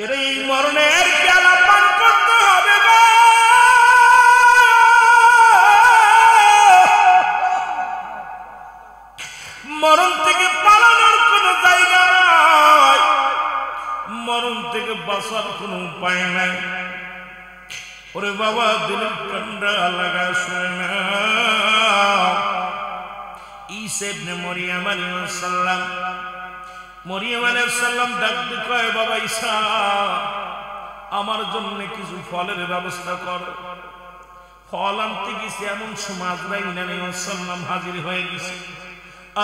এর এই মরণের পেয়ালা পান করতে হবে গো। মরণ থেকে পালানোর কোনো জায়গা নাই, মরণ থেকে বাঁচার কোনো উপায় নাই। ওরে বাবা দিলের ঠান্ডা লাগা শুনে না। ঈসা ইবনে মরিয়ম আলাইহিস সালাম, মরিয়ম আলাইহিস সালাম ডাকতে কয়, বাবা ঈসা, আমার জন্য কিছু ফলের ব্যবস্থা কর। ফল আনতে গেছে, এমন সময় আজরাইল আলাইহিস সালাম হাজির হয়ে গেছে।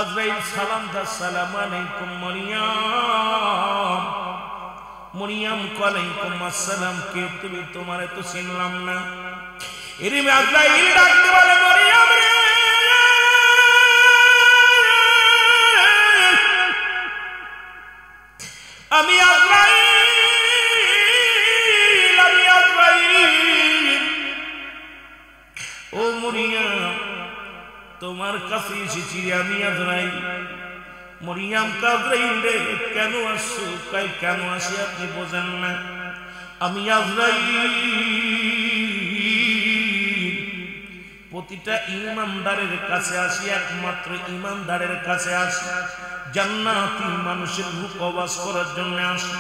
আজরাইল সালাম দা, আসসালামু আলাইকুম মরিয়ম। মরিয়ম ওয়ালাইকুম আসসালাম। কে তুমি? তোমারে তো চিনলাম না। এরই আজরাইল ডাকতে বলে, মরিয়ম রে, আমি আজরাইল, আমি আজরাইল। ও মরিয়ম, তোমার কাছে এসেছি, আমি আজরাইল। মরিয়ম আজরাইল রে, কেন আসছো? কাই কেন আসি আপনি বোঝেন না? আমি আজরাইল প্রতিটা ঈমানদারের কাছে আসি, একমাত্র ঈমানদারের কাছে আসি। জান্নাতি মানুষের মুখবাস করার জন্য আসি।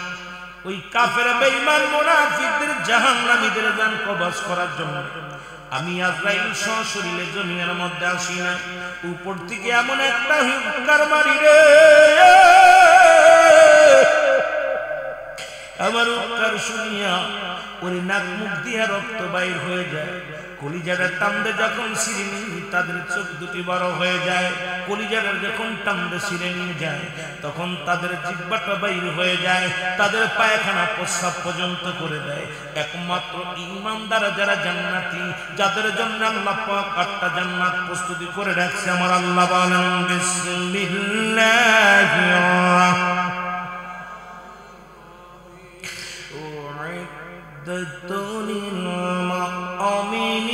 ওই কাফের বেঈমান মুনাফিকদের জাহান্নামীদের জান কবাস করার জন্য আমি আজরাইল সশরীরে জমিনের মধ্যে আসি না। উপর থেকে এমন একটা হুঙ্কার মারি রে, আমার হুঙ্কার শুনিয়া ওরে নাক মুখ দিয়া রক্ত বাইর হয়ে যায়। কলিজাটা টানতে যখন ছিঁড়ে নিয়ে তাদের চোখ দুটি বড় হয়ে যায়। কলিজাটা যখন টানতে ছিঁড়ে নিয়ে যায়, তখন তাদের জিহ্বাটা বাইর হয়ে যায়, তাদের পায়খানা প্রস্রাব পর্যন্ত করে দেয়। একমাত্র ঈমানদার যারা জান্নাতি, যাদের জন্য আল্লাহ পাক 8টা জান্নাত প্রস্তুতি করে রাখছে। আমার আল্লাহ বলেন, বিসমিল্লাহির রাহমানির রহিম।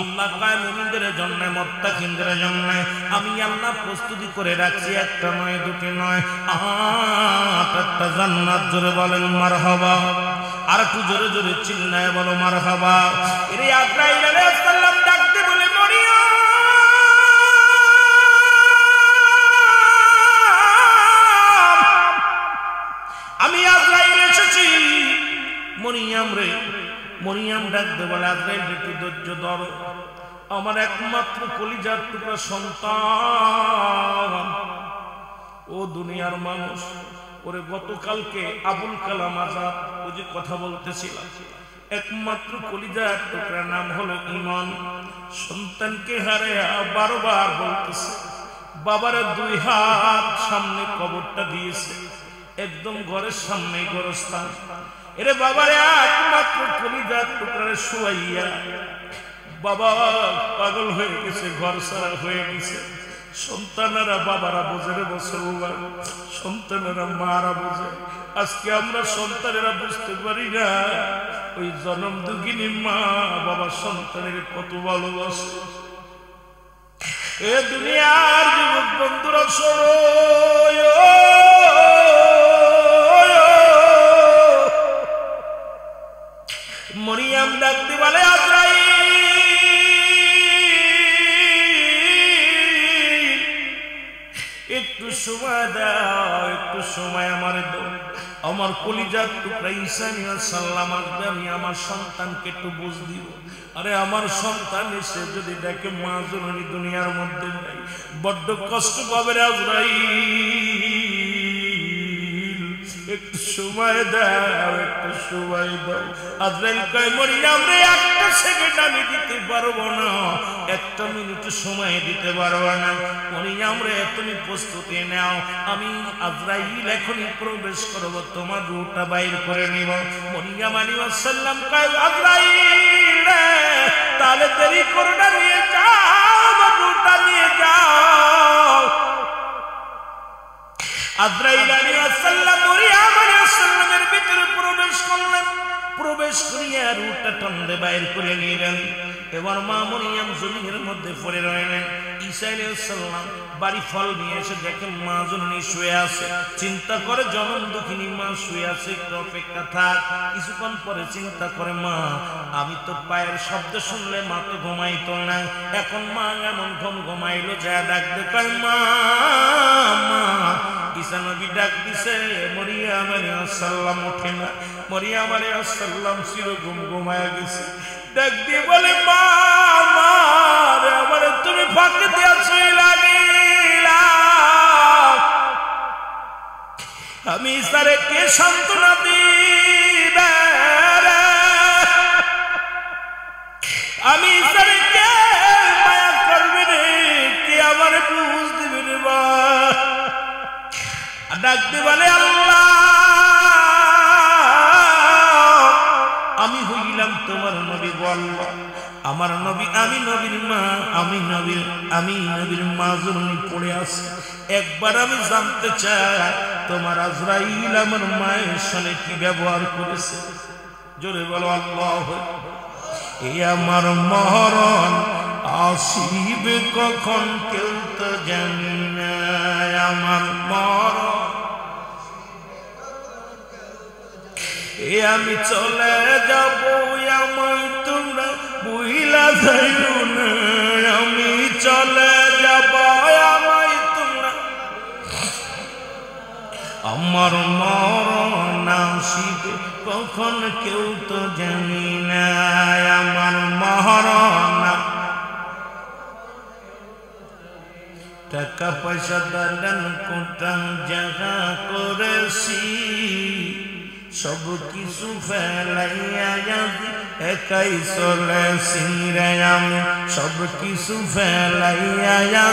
আল্লাহ কয়, মুমিনদের জন্য, মুত্তাকিনদের জন্য আমি আল্লাহ প্রস্তুতি করে রাখছি, একটা নয়, দুটি নয়, 8টা জান্নাত। জোরে বলেন মারহাবা। আর একটু জোরে জোরে চিল্লায় বলো মারহাবা। এর আজরাইল আলাইহিস সালাম ডাকতে বলে, মরিয়ম, আমি আজরাইল এসেছি। মরিয়ম রে, মরিয়ম ডাকতে বলে, আজরাইল একটু ধৈর্য ধরো, আমার একমাত্র কলিজার টুকরা সন্তান। ও দুনিয়ার মানুষ, ওরে গতকালকে আবুল কালাম আজাদ, ওই যে কথা বলতেছিলাম, একমাত্র কলিজার টুকরা নাম হলো ঈমান। সন্তানকে হারে বারবার বলতেছে, বাবার 2 হাত সামনে কবরটা দিয়েছে, একদম ঘরের সামনে গোরস্থান। এরে বাবারে একমাত্র কলিজার টুকরা শুয়াইয়া বাবা পাগল হয়ে গেছে, ঘর সারা হয়ে গেছে। সন্তানেরা বাবারা বোঝে রে মুসলমান, সন্তানেরা মারা বোঝে। আজকে আমরা সন্তানেরা বুঝতে পারি না ওই জনম দুঃখিনী মা বাবা সন্তানের কত ভালোবাসে। এ দুনিয়ার যুবক বন্ধুরা শোনো, মরিয়ম ডাকতে বলে, আজরাইল একটু সময় দাও, একটু সময় আমার দাও। আমার কলিজার টুকরা ঈসা আলাইহিস সালাম আসবে, আমি আমার সন্তানকে একটু বুঝ দিব। আরে আমার সন্তান এসে যদি দেখে মা জননী দুনিয়ার মধ্যে নাই, বড্ড কষ্ট পাবে রে আজরাইল। একটু সময় দাও, একটু সময় দাও। আজরাইল কয়, মরিয়ম রে, 1 সেকেন্ড আমি দিতে পারবো না, 1 মিনিট সময় দিতে পারবো না। মরিয়ম রে, তুমি প্রস্তুতি নাও, আমি আজরাইল এখনই প্রবেশ করব, তোমার রূহটা বাইর করে নিব। মরিয়ম আলাইহিস সালাম কয়, আজরাইল রে, তাহলে দেরি করো না, নিয়ে যাও, আমার রূহটা নিয়ে যাও। আজরাইল আলাইহিস সালাম মরিয়ম আলাইহিস সালামের ভিতরে প্রবেশ করলেন। প্রবেশ করিয়া রূহটা টানতে বাইর করে নিলেন। এবার মা মরিয়ম জমিনের মধ্যে পড়ে রইলেন। ঈসা আলাইহিস সালাম বাড়ি ফল নিয়ে এসে দেখে মা জননী শুয়ে আছে। চিন্তা করে জনম দুঃখিনী মা শুয়ে আছে, একটু অপেক্ষা থাক। কিছুক্ষণ পরে চিন্তা করে মা আমি তো পায়ের শব্দ শুনলে মা তো ঘুমাইতো না, এখন মা এমন ঘুমাইলো, যা ডাকতে কয় মা মা। ঈসা নবী ডাক দিছে, মরিয়ম আলাইহিস সালাম ওঠে না। মরিয়ম আলাইহিস সালাম চিরঘুম ঘুমায়া গেছে। ডাক দিয়ে বলে মা মা রে আমারে তুমি ফাঁকি দিয়া চইলা গেলা, আমি ঈসারে কে সান্ত্বনা দিবে রে, আমি ঈসারে কে মায়া করবে রে, কে আমারে বুঝ দিবে রে মা। ডাক দিয়ে বলে আল্লাহ আমি হইলাম তোমার নবী, বলবো আমার নবী, আমি নবীর মা, আমি নবীর মা জননী পড়ে আছে। একবার আমি জানতে চাই তোমার আজরাইল আমার মায়ের সাথে কি ব্যবহার করেছে। জোরে বলো আল্লাহ। এ আমার মরণ আসিবে কখন কেউ তো জানি না, আমার মরণ এ আমি চলে যাব, আমায় তোমরা বুইলা যাইও না, আমি চলে যাব আমায় তোমরা, আমার মরণ আসিবে কখন কেউ তো জানি না, আমার মরণ। টাকা পয়সা দান কোটান জায়গা করেছি, সব কিছু ফেলাইয়া একাই চলেছি রে আমি, সব কিছু ফেলাইয়া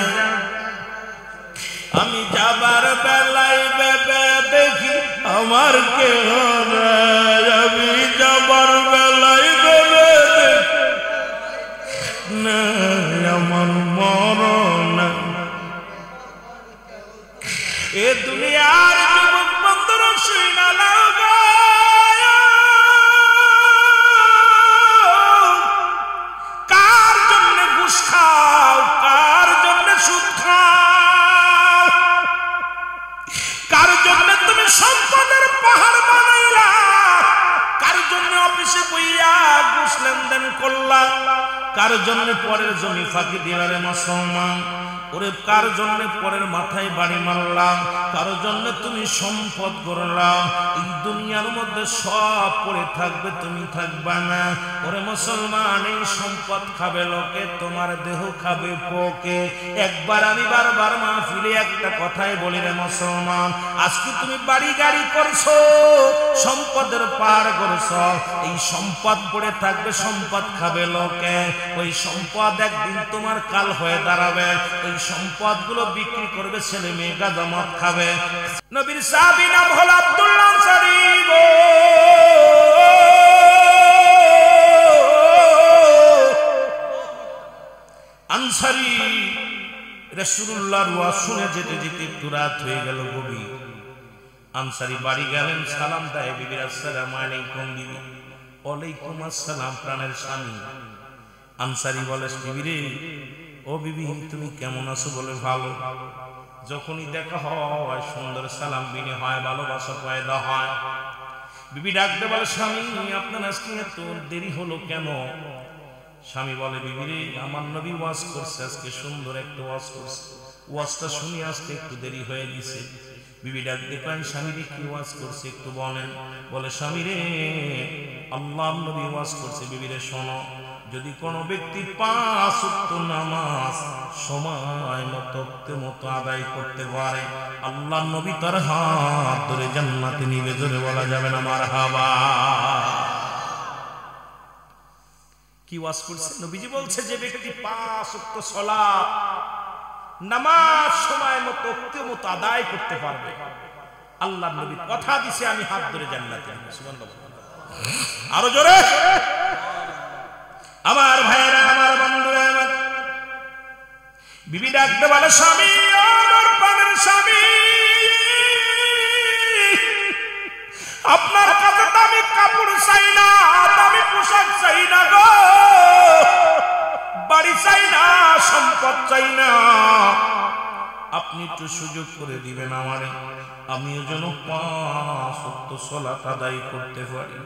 আমি যাবার বেলায় ভেবে দেখি আমার কেহ নাই, আমি যাবার বেলায় ভেবে দেখি না আমার মরণ। এ দুনিয়ার যুবক বন্ধুরা শুইনা লাগা, কার জন্য ঘুষ খাও, কার জন্য সুদ খাও, কার জন্য তুমি সম্পদের পাহাড় বানাইলা, কার জন্য অফিসে বইয়া ঘুষ লেনদেন করলা, কার জন্য পরের জমি ফাঁকি দিলারে মুসলমান, ওরে কার জন্য পরের মাথায় বাড়ি মারলাম, কার জন্য তুমি সম্পদ গড়লাম। এই দুনিয়ার মধ্যে সব পড়ে থাকবে, তুমি থাকবা না। ওরে মুসলমান এই সম্পদ খাবে লোকে, তোমার দেহ খাবে পোকে। একবার আমি বারবার মাহফিলে একটা কথাই বলি রে মুসলমান, আজকে তুমি বাড়ি গাড়ি করছো, সম্পদের পার করছো, এই সম্পদ পড়ে থাকবে, সম্পদ খাবে লোকে। ওই সম্পদ একদিন তোমার কাল হয়ে দাঁড়াবে, ওই সম্পদ গুলো বিক্রি করবে ছেলে মেয়ে, গাঁজা মদ খাবে। নবীর সাহাবী নাম হলো আব্দুল্লাহ আনসারী গো, আনসারী রাসূলুল্লাহর ওয়াজ শুনে যেতে যেতে একটু রাত হয়ে গেল গভীর। আনসারী বাড়ি গেলেন, সালাম দেয় বিবি, আসসালামু আলাইকুম বিবি। ওয়ালাইকুম আসসালাম প্রাণের স্বামী। আনসারী বলে বিবি রে, ও বিবি তুমি কেমন আছো? বলে ভালো। যখনই দেখা হয় সুন্দর সালাম বিনে হয়, ভালোবাসা পয়দা হয়। বিবি ডাকতে বলে স্বামী আপনার আজকে এত দেরি হলো কেন? স্বামী বলে বিবি রে আমার নবী ওয়াজ করছে, আজকে সুন্দর একটা ওয়াজ করছে, ওয়াজটা শুনি আসতে একটু দেরি হয়ে গেছে। বিবি ডাকতে পায় স্বামী রে কি ওয়াজ করছে একটু বলেন। বলে স্বামী রে আল্লাহ নবী ওয়াজ করছে, বিবি রে শোনো, যদি কোনো ব্যক্তি 5 ওয়াক্ত নামাজ সময় মতো আদায় করতে পারে, আল্লাহ নবী তার হাত ধরে জান্নাতে নিবে। জোরে বলা যাবে না মারহাবা। কি ওয়াজ করছে? নবীজি বলছে যে ব্যক্তি 5 ওয়াক্ত সালাত নামাজ সময় মতো আদায় করতে পারবে, আল্লাহ নবী কথা দিছে আমি হাত ধরে জান্নাতে নিব। সুবহানাল্লাহ। আরো জোরে। আমার ভাইরা, আমার বন্ধুরা, আমার বিবি ডাকতে বলে স্বামী, আমার প্রাণের স্বামী, আপনার কাছে দামি কাপড় চাই না, দামি পোশাক চাই না গো, বাড়ি চাই না, সম্পদ সম্পদ চাই না, আপনি একটু সুযোগ করে দিবেন আমারে, আমিও যেন 5 ওয়াক্ত সালাত আদায় করতে পারি,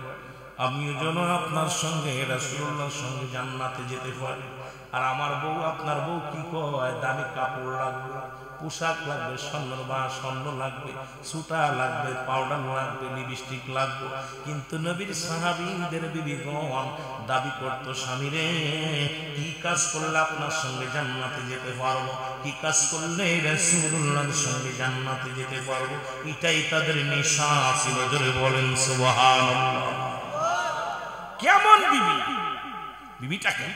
আমিও যেন আপনার সঙ্গে রাসূলুল্লাহর সঙ্গে জান্নাতে যেতে পারি। আর আমার বউ, আপনার বউ কি কয়, দামি কাপড় লাগবে, পোশাক লাগবে, স্বর্ণ লাগবে, সুতা লাগবে, পাউডার লাগবে, লিপস্টিক লাগবে। কিন্তু নবীর সাহাবীদের বিবিগণ দাবি করত, স্বামী রে কি কাজ করলে আপনার সঙ্গে জান্নাতে যেতে পারবো, কি কাজ করলে রাসূলুল্লাহর সঙ্গে জান্নাতে যেতে পারবো, এটাই তাদের নেশা ছিল। জোরে বলেন সুবহানাল্লাহ। কেমন বিবি, বিবিটাকে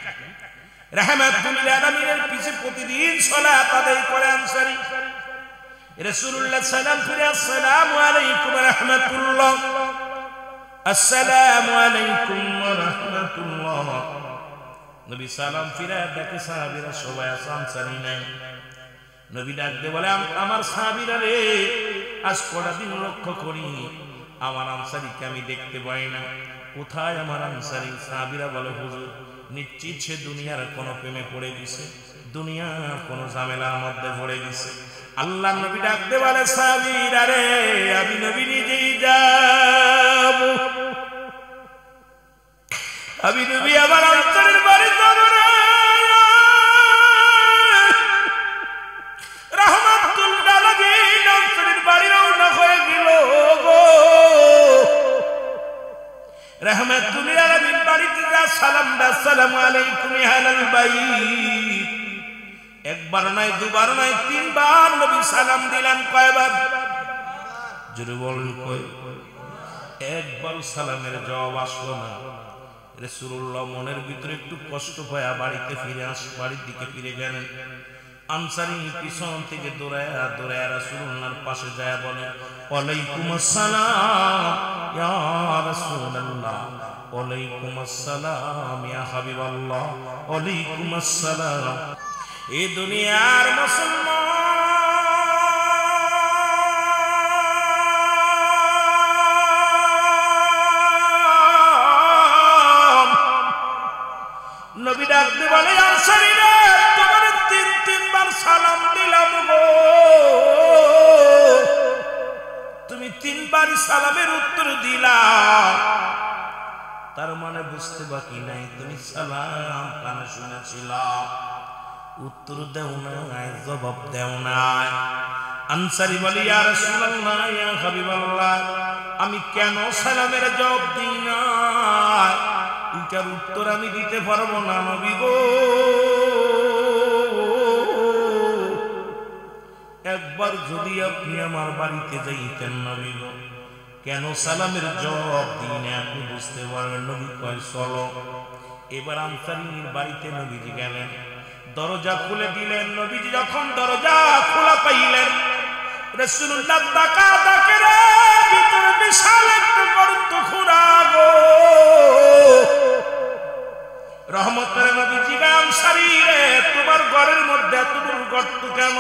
রাহমাতুল আলামিনের পিছে প্রতিদিন সালাত আদায় করে আনসারী। রাসূলুল্লাহ সালাম ফিরে, আসসালামু আলাইকুম ওয়া রাহমাতুল্লাহ, আসসালামু আলাইকুম ওয়া রাহমাতুল্লাহ। নবী সালাম ফিরে দেখে সাহাবীরা সবাই আছে, আনসারী নাই। নবী ডাকতে বলে, আমার সাহাবীরা রে, আজ কটা দিন লক্ষ্য করি আমার আনসারীকে আমি দেখতে পাই না, কোথায় আমার আনসারী? সাহাবীরা বলে, হুজুর নিশ্চিত সে দুনিয়ার কোন প্রেমে পড়ে গেছে, দুনিয়ার কোন ঝামেলার মধ্যে পড়ে গেছে। আল্লাহ নবী ডাকতে বলে, সাহাবীরা রে, আমি নবী নিজেই যাব, আমি নবী আমার আনসারীর বাড়ি যাব না। রাহমাতুল আলামিন আনসারীর বাড়ি রওনা হয়ে গেল গো। রাহমাতুল আলামিন বাড়িতে যা সালাম দা, আসসালামু আলাইকুম আহলাল বাইত। একবার নয়, দুবার নয়, 3 বার নবী সালাম দিলেন। কয়বার? জোরে বলেন কয়? একবার সালামের জবাব আসলো না। রাসূলুল্লাহ মনের ভিতরে একটু কষ্ট পায়া বাড়ির দিকে ফিরে গেলেন। আনসারী পিছন থেকে দৌড়ায়া রাসূলুল্লাহর পাশে যায় বলে, ওয়ালাইকুম আসসালাম ইয়া রাসূলুল্লাহ, ওয়ালাইকুম আসসালাম ইয়া হাবিবাল্লাহ, ওয়ালাইকুম আসসালাম। এই দুনিয়ার মুসলমান নবী ডাকতে বলে, আনসারী রে, তোমার 3 বার সালাম দিলাম গো, তুমি 3 বার সালামের উত্তর দিলা, তার মানে বুঝতে বাকি নাই তুমি সালাম কানে শুনেছিলা, উত্তর দেও নাই, জবাব দেও নাই। আনসারী বলে, ইয়া রাসূলুল্লাহ, ইয়া হাবিবাল্লাহ, আমি কেন সালামের জবাব দিই না, এটার উত্তর আমি দিতে পারবো না নবী গো। একবার যদি আপনি আমার বাড়িতে যাইতেন নবী গো, কেন সালামের জবাব দিই না আপনি বুঝতে পারবেন। নবী কয়, চলো। এবার আনসারীর বাড়িতে নবীজি গেলেন, দরজা খুলে দিলেন। নবীজি যখন দরজা খোলা পাইলেন, রাসূলুল্লাহ ডাকে রে, ভিতরে বিশাল একটা গর্ত খোঁড়া গো। রহমতের নবী জিজ্ঞাসা, আনসারী রে, তোমার ঘরের মধ্যে এত বড় গর্ত কেন?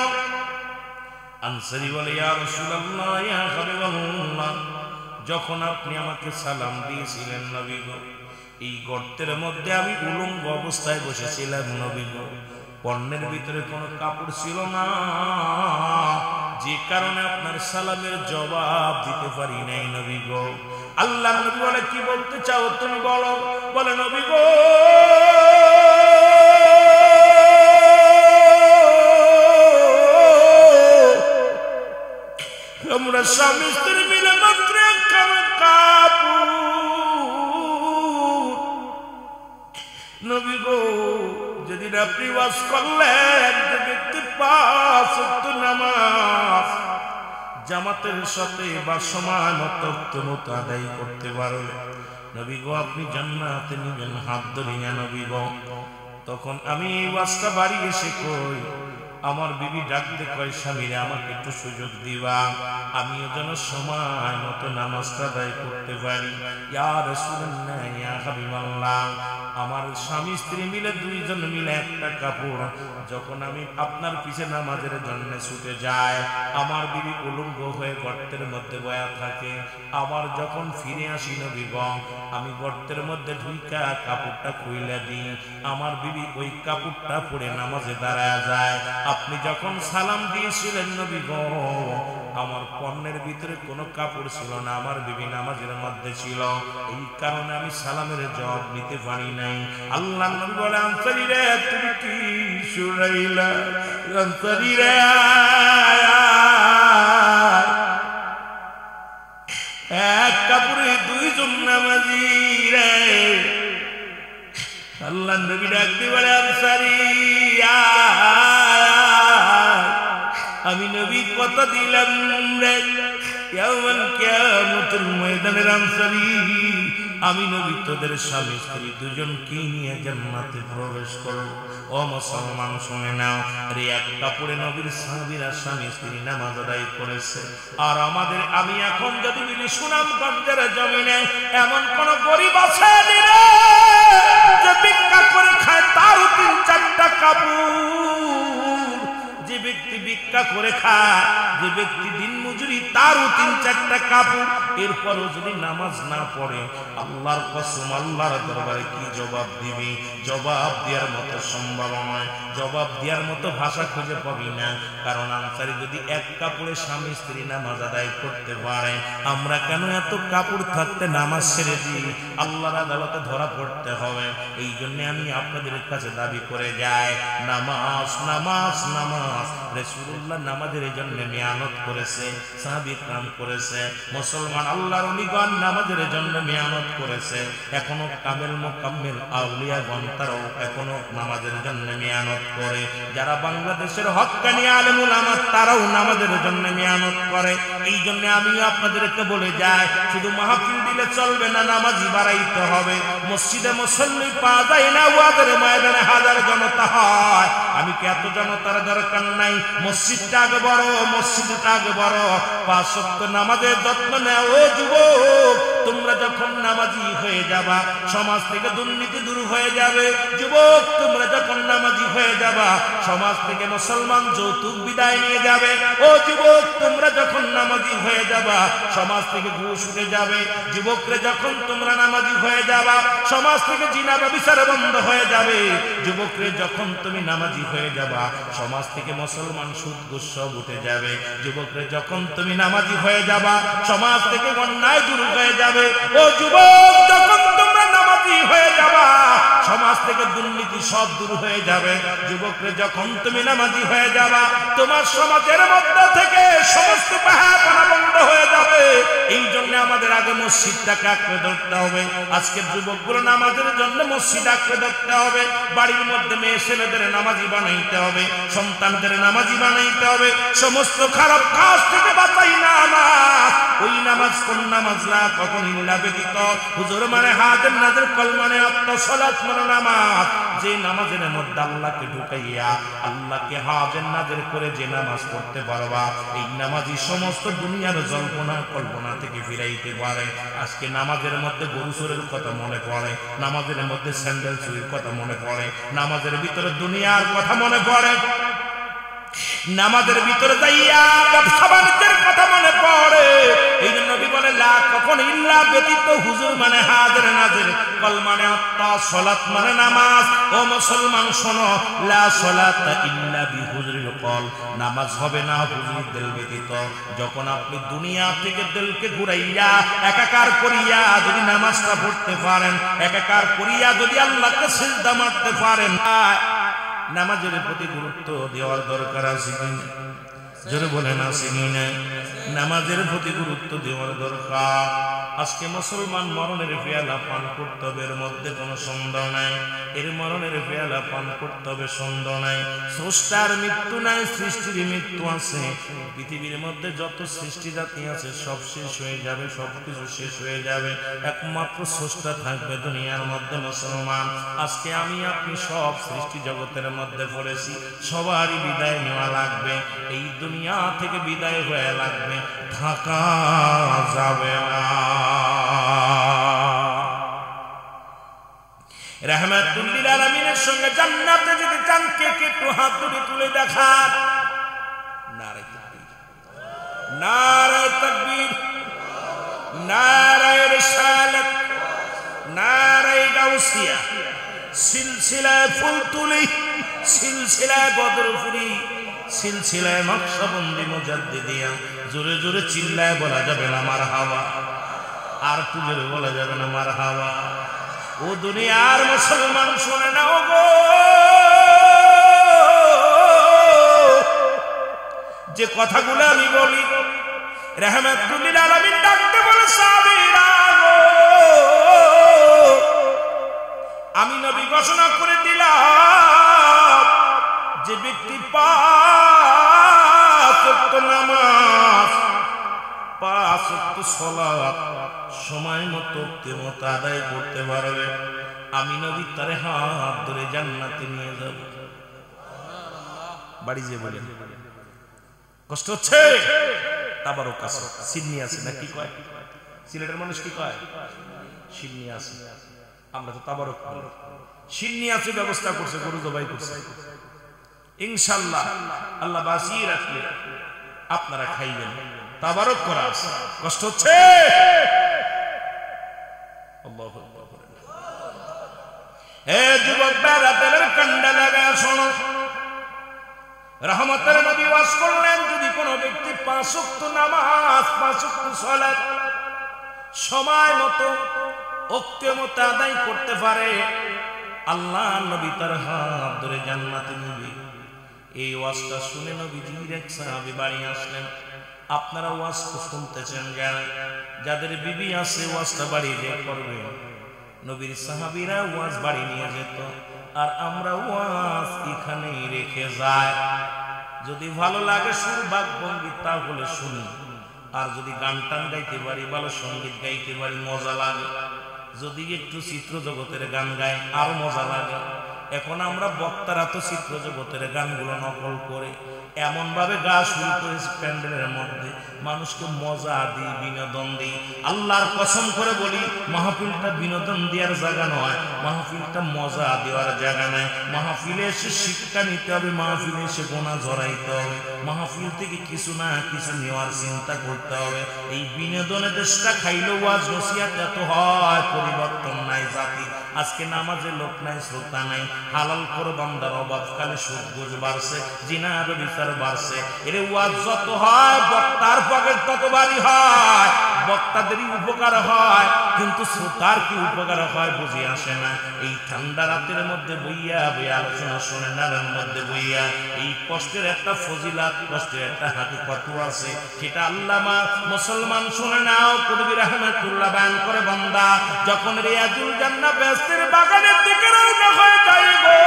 আনসারী বলে, ইয়া রাসূলুল্লাহ, ইয়া হাবিবাল্লাহ, যখন আপনি আমাকে সালাম দিয়েছিলেন নবী গো, এই গর্তের মধ্যে আমি উলঙ্গ অবস্থায় বসেছিলাম নবী গো, পণ্যের ভিতরে কোনো কাপড় ছিল না, যে কারণে আপনার সালামের জবাব দিতে পারি নাই নবী গো। আল্লাহ নবী বলে, কি বলতে চাও তুমি বলো? বলে, নবী গো, আমরা স্বামী স্ত্রী মিলে মাত্র একখানা কাপড়, নবী গো, যেদিন আপনি ওয়াজ করলেন যে ব্যক্তি 5 ওয়াক্ত নামাজ জামাতের সাথে বা সমানত মতো আদায় করতে পারবে, নবী গো আপনি জান্নাতে নিবেন, হাত ধরিয়া নবী গো। তখন আমি এই ওয়াজটা বাড়ি এসে কই, আমার বিবি ডাকতে কয়, স্বামীরে আমাকে একটু সুযোগ দিবা, আমিও যেন সময় মতো নামাজটা আদায় করতে পারি। ইয়া রাসূলুল্লাহ, ইয়া হাবিবাল্লাহ, আমার স্বামী স্ত্রী মিলে দুইজন মিলে একটা কাপড়, যখন আমি আপনার পিছে নামাজের জন্য ছুটে যাই, আমার বিবি উলঙ্গ হয়ে গর্তের মধ্যে বয়া থাকে। আবার যখন ফিরে আসি নবী গো, আমি গর্তের মধ্যে ঢুইকা কাপড়টা খুইলা দিই, আমার বিবি ওই কাপড়টা পরে নামাজে দাঁড়ায় যায়। আপনি যখন সালাম দিয়েছিলেন নবী গো, আমার পণ্যের ভিতরে কোনো কাপড় ছিল না, আমার বিবি নামাজের মধ্যে ছিল, এই কারণে আমি সালামের জবাব নিতে পারি নাই। আল্লাহ নবী বলে, আনসারী রে তুমি কি শুনাইলা? আনসারী রে এক কাপড়ে দুইজন নামাজি রে। আল্লাহ নবী ডাকতে বলে, আনসারী আমি নবী কথা দিলাম রে, কিয়ামতের ময়দানের আনসারী আমি নবী তোদের স্বামী স্ত্রী দুজনকে নিয়ে জান্নাতে প্রবেশ করব। ও মুসলমান শুনে নাও, আরে এক কাপড়ে নবীর সাহাবীরা স্বামী স্ত্রী নামাজ আদায় করেছে। আর আমাদের আমি এখন যদি বলি সুনামগঞ্জের জমিনে এমন কোন গরিব আছে যে ভিক্ষা করে খায়, তারও 3-4টা কাপড়। যে ব্যক্তি ভিক্ষা করে খায়, যে ব্যক্তি দিন মজুরি, তারও 3-4টা কাপড়। এরপরও যদি নামাজ না পড়ে, আল্লাহর কসম আল্লাহর দরবারে কি জবাব দিবি? জবাব দেওয়ার মতো সম্ভব নয়, জবাব দেওয়ার মতো ভাষা খুঁজে পাবি না। কারণ আনসারী যদি এক কাপড়ে স্বামী স্ত্রী নামাজ আদায় করতে পারে, আমরা কেন এত কাপড় থাকতে নামাজ ছেড়ে দিই? আল্লাহর আদালতে ধরা পড়তে হবে। এই জন্য আমি আপনাদের কাছে দাবি করে যাই, নামাজ নামাজ নামাজ। রাসূলুল্লাহ নামাজের জন্য মেহনত করেছে, সাহাবী کرام করেছে, মুসলমান আল্লাহর ওলিগণ নামাজের জন্য মেহনত করেছে। এখনো কামেল মুকাম্মিল আউলিয়াগণ তারাও এখনো নামাজের জন্য মেহনত করে। যারা বাংলাদেশের হক্কানি আলেম উলামা তারাও নামাজের জন্য মেহনত করে। এই জন্য আমি আপনাদেরকে বলে যাই, শুধু মাহফিল দিলে চলবে না, নামাজি বাড়াইতে হবে। মসজিদে মুসল্লি পাওয়া যায় না, ওয়াজের ময়দানে হাজার জনতা হয়। আমি কি এত জনতার দরকার নাই? মসজিদটা আগে বড়, মসজিদটা আগে বড়। 5 ওয়াক্ত নামাজের যত্ন নাও। ও যুবক, তোমরা যখন নামাজি হয়ে যাবা, সমাজ থেকে দুর্নীতি দূর হয়ে যাবে। যুবক, তোমরা যখন নামাজি হয়ে যাবা, সমাজ থেকে মুসলমান যৌতুক বিদায় নিয়ে যাবে। ও যুবক, তোমরা যখন নামাজি হয়ে যাবা, সমাজ থেকে ঘুষ উঠে যাবে। যুবকরে যখন তোমরা নামাজি হয়ে যাবা, সমাজ থেকে জিনা ব্যভিচার বন্ধ হয়ে যাবে। যুবকরে যখন তুমি নামাজি হয়ে যাবা, সমাজ থেকে মুসলমান সুদ ঘুষ সব উঠে যাবে। যুবকরে যখন তুমি নামাজি হয়ে যাবা, সমাজ থেকে অন্যায় দূর হয়ে যাবে। ও যুবক, যখন তোমরা নামাজি হয়ে যাবা, সমাজ থেকে দুর্নীতি সব দূর হয়ে যাবে। যুবকরে যখন তুমি নামাজি হয়ে যাবা, তোমার সমাজের মধ্যে থেকে সমস্ত পাহাড় বন্ধ হয়ে যাবে। এই জন্য আমাদের আগে মসজিদটাকে আঁকড়ে ধরতে হবে। আজকের যুবকগুলো নামাজের জন্য মসজিদ আঁকড়ে ধরতে হবে। বাড়ির মধ্যে মেয়ে ছেলেদের নামাজি বানাইতে হবে, সন্তানদের নামাজি বানাইতে হবে। সমস্ত খারাপ কাজ থেকে বাঁচাই নামাজ। ওই নামাজ কোন নামাজ? না কখন ইল্লা ব্যতীত। হুজুর মানে হাজির নাজির, কল মানে আত্মসালাত মানে নামাজ। যে নামাজের মধ্যে আল্লাহকে ঢুকাইয়া আল্লাহকে হাজির নাজির করে যে নামাজ পড়তে পারবা, এই নামাজই সমস্ত দুনিয়ার জল্পনা কল্পনা থেকে ফিরাইতে পারে। আজকে নামাজের মধ্যে গরু চোরের কথা মনে পড়ে, নামাজের মধ্যে স্যান্ডেল চুরির কথা মনে পড়ে, নামাজের ভিতরে দুনিয়ার কথা মনে পড়ে, নামাজের ভিতরে যাইয়া ব্যবসা বাণিজ্যের কথা মনে পড়ে। এই জন্য নবী বলে, লা কখন ইল্লা ব্যতীত। হুজুর মানে হাজির নাজির, কল মানে আত্মা, সালাত মানে নামাজ। ও মুসলমান শোনো, লা সালাতা ইল্লা বিহুজুরিল কল। নামাজ হবে না হুজুর দিল ব্যতীত। যখন আপনি দুনিয়া থেকে দিলকে ঘুরাইয়া একাকার করিয়া যদি নামাজটা পড়তে পারেন, একাকার করিয়া যদি আল্লাহকে সিজদা মারতে পারেন, নামাজের প্রতি গুরুত্ব দেওয়ার দরকার আছে কিনা? জোরে বলেন আছে কিনা? নামাজের প্রতি গুরুত্ব দেওয়ার দরকার। আজকে মুসলমান মরণের পেয়ালা পান করতে হবে, এর মধ্যে কোনো সন্দেহ নাই। এর মরণের পেয়ালা পান করতে হবে, সন্দেহ নাই। স্রষ্টার মৃত্যু নাই, সৃষ্টির মৃত্যু আছে। পৃথিবীর মধ্যে যত সৃষ্টি জাতি আছে সব শেষ হয়ে যাবে, সবকিছু শেষ হয়ে যাবে। একমাত্র স্রষ্টা থাকবে দুনিয়ার মধ্যে। মুসলমান, আজকে আমি আপনি সব সৃষ্টি জগতের মধ্যে পড়েছি, সবারই বিদায় নেওয়া লাগবে। এই দুনিয়া থেকে বিদায় হয়ে লাগবে, থাকা যাবে না। রাহমাতুল লিল আলামিনের সঙ্গে জান্নাতে যেতে চান কে কে একটু হাত দুটি তুলে দেখান। নারে তাকবীর, নারে তাকবীর, নারে রিসালাত, নারে গাউসিয়া, সিলসিলায় ফুলতুলি, সিলসিলায় বদরপুরি, সিলসিলায় নকশবন্দি মুজাদ্দিদিয়া। জোরে জোরে চিল্লায় বলা যাবে না মারহাবা, আর একটু জোরে বলা যাবে না মারহাবা। ও দুনিয়ার মুসলমান শুনে নাও গো, যে কথাগুলো আমি বলি রাহমাতুল লিল আলামিন ডাকতে বলে সাহাবীরা গো, আমি নবী ঘোষণা করে দিলাম যে ব্যক্তি 5 ওয়াক্ত নামাজ 5 ওয়াক্ত সালাত সময় মতো আদায় করতে পারবে, আমি নবী তারে হাত ধরে জান্নাতে নিয়ে যাব। বাড়ি যে বলেন কষ্ট হচ্ছে, তাবারক আছে, সিডনি আছে না কি কয়, সিলেটের মানুষ কি কয়, সিডনি আছে, আমরা তো তাবারক বলি। সিডনি আছে, ব্যবস্থা করছে, গরু জবাই করছে, ইনশাআল্লাহ আল্লাহ বাঁচিয়ে রাখলে আপনারা খাইবেন, তাবারক করা আছে। কষ্ট হচ্ছে, আল্লাহু আকবার। হে যুবক ভাইরা, তেলের কান্ডা লাগা শোনো, রহমতের নবী ওয়াজ করলেন যদি কোন ব্যক্তি 5 ওয়াক্ত নামাজ 5 ওয়াক্ত সালাত সময় মতো ওক্তে মতো আদায় করতে পারে, আল্লাহ নবী তার হাত ধরে জান্নাতে নিবে। এই ওয়াজটা শুনে নবীজির এক সাহাবী বাড়ি আসলেন। আপনারা ওয়াজ তো শুনতেছেন, যাদের বিবি আছে ওয়াজটা বাড়ি যে করবে। নবীর সাহাবীরা ওয়াজ বাড়ি নিয়ে যেত, আর আমরা ওয়াজ এখানেই রেখে যাই। যদি ভালো লাগে সুর বাক ভঙ্গি তাহলে শুনি, আর যদি গান টান গাইতে পারি, ভালো সঙ্গীত গাইতে পারি, মজা লাগে। যদি একটু চিত্র জগতের গান গাই আরো মজা লাগে। এখন আমরা বক্তারা তো চিত্র জগতের গানগুলো নকল করে এমন ভাবে গা শুরু করেছে প্যান্ডেলের মধ্যে, মানুষকে মজা দিই, বিনোদন দিই। আল্লাহর কসম করে বলি, মাহফিলটা বিনোদন দেওয়ার জায়গা নয়, মাহফিলটা মজা দেওয়ার জায়গা নয়। মাহফিলে এসে শিক্ষা নিতে হবে, মাহফিলে এসে গোনা ঝরাইতে হবে, মাহফিল থেকে কিছু না কিছু নেওয়ার চিন্তা করতে হবে। এই বিনোদনের দেশটা খাইলে ওয়াজ নসিহত এত হয়, পরিবর্তন নাই জাতি। আজকে নামাজে লোক নাই, শ্রোতা নাই, হালাল করে বান্দার অভাব, কালে সুদ ঘুষ বাড়ছে, জিনার বিচার বাড়ছে। এর ওয়াজ যত হয় বক্তার পকেট তত ভারী হয়, বক্তাদেরই উপকার হয়, কিন্তু শ্রোতার কি উপকার হয় বুঝে আসে না। এই ঠান্ডা রাতের মধ্যে বইয়া বইয়া আলোচনা শোনে, নারের মধ্যে বইয়া এই কষ্টের একটা ফজিলাত, কষ্টের একটা হাকিকত আছে, সেটা আল্লামা মুসলমান শুনে নাও। কবি রাহমাতুল্লাহ বয়ান করে, বান্দা যখন রিয়াজুল জান্নাহ বেহেশতের বাগানের দিকে রওনা হয়ে যায় গো,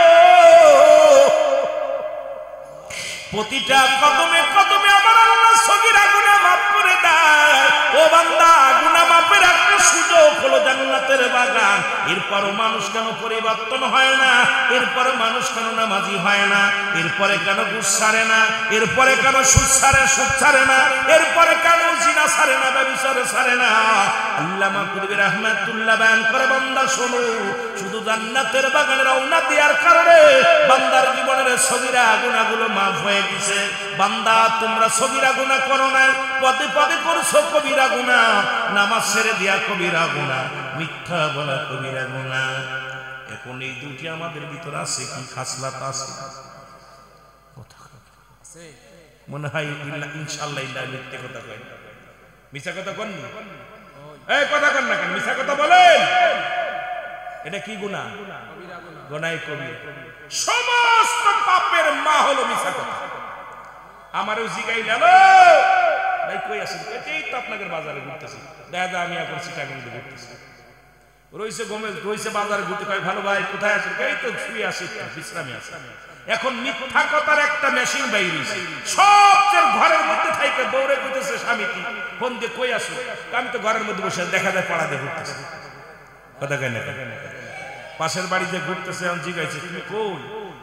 প্রতিটা কদমে কদমে আমার আল্লাহ সগীরা গুনাহ মাফ করে দেয়। ও বান্দা, গুনাহ মাফের একটা সুযোগ হলো জান্নাতের বাগান। এরপরও মানুষ কেন পরিবর্তন হয় না? এরপরে মানুষ কেন নামাজি হয় না? এরপরে কেন ঘুষ ছাড়ে না? এরপরে কেন সুদ ছাড়ে না? এরপরে কেন জিনা ছাড়ে না, ব্যভিচার ছাড়ে না? আল্লামা কবি রাহমাতুল্লাহ বয়ান করে, বান্দা শোনো, শুধু জান্নাতের বাগানে রওনা দেওয়ার কারণে বান্দার জীবনের সগীরা গুনাহগুলো মাফ হয়ে গেছে। বান্দা, তোমরা সগীরা গুনাহ করো না, পদে পদে করছো কবিরা গুনাহ, নামাজ ছেড়ে দিয়া কবিরা গুনাহ, মিথ্যা বলা কবিরা গুনাহ। এখন এই দুটি আমাদের ভিতর আছে কি খাসলাত আছে? মনে হয় ইনশাআল্লাহ মিথ্যা কথা কয়, মিথ্যা কথা কন, এই কথা কন না কেন, মিথ্যা কথা বলেন। এটা কি গুনাহ? গুনাহ কবিরা। সমস্ত পাপের মা হলো মিথ্যা কথা। আমারও জিগাইল, ভাই কই আছেন? এই তো আপনাদের বাজারে ঘুরতেছি, দাদা আমি এখন চিটাগাঙ্গে ঘুরতেছি। রইছে গমে, রইছে বাজারে ঘুরতে, কয় ভালো ভাই কোথায় আছেন? এই তো শুয়ে আছি, বিশ্রামে আছে। এখন মিথ্যা কথার একটা মেশিন বাইর হইছে, সবচেয়ে ঘরের মধ্যে থাইকে দৌড়ে ঘুরতেছে স্বামী কি ফোন দিয়ে, কই আসো? আমি তো ঘরের মধ্যে বসে, দেখা যায় পাড়া দিয়ে ঘুরতেছে। কথা কেন? পাশের বাড়িতে ঘুরতেছে, আমি জিগাইছে তুমি কই?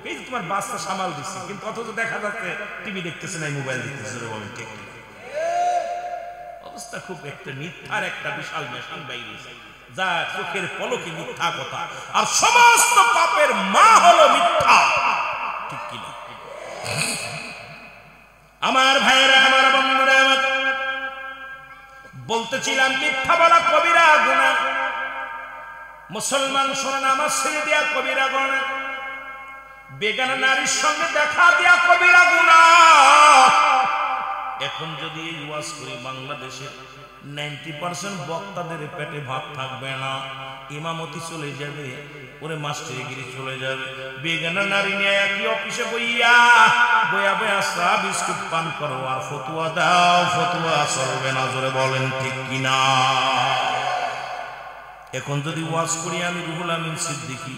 এই তোমার বাচ্চা সামাল দিচ্ছি, কিন্তু অথচ দেখা যাচ্ছে টিভি দেখতেছে না, মোবাইল দেখতেছে। অবস্থা খুব একটা মিথ্যার একটা বিশাল মেশিন বাইরে। যা চোখের পলকে মিথ্যা কথা, আর সমস্ত পাপের মা হলো মিথ্যা, ঠিক কিনা? আমার ভাইয়েরা, আমার বন্ধুরা, বলতেছিলাম মিথ্যা বলা কবিরা গুনাহ। মুসলমান শোনেন, আমার ছেড়ে দেয়া কবিরা গুনাহ, বেগানা নারীর সঙ্গে দেখা দেয়া কবিরা গুনাহ। এখন যদি এই ওয়াজ করি, বাংলাদেশের 90% বক্তাদের পেটে ভাত থাকবে না, ইমামতি চলে যাবে, ওরে মাস্টারিগিরি চলে যাবে। বেগানা নারী নিয়ে একই অফিসে বইয়া বইয়া চা বিস্কুট পান করো আর ফতুয়া দাও, ফতুয়া চলবে না, জোরে বলেন ঠিক কিনা? এখন যদি ওয়াজ করি আমি রুহুল আমিন সিদ্দিকী,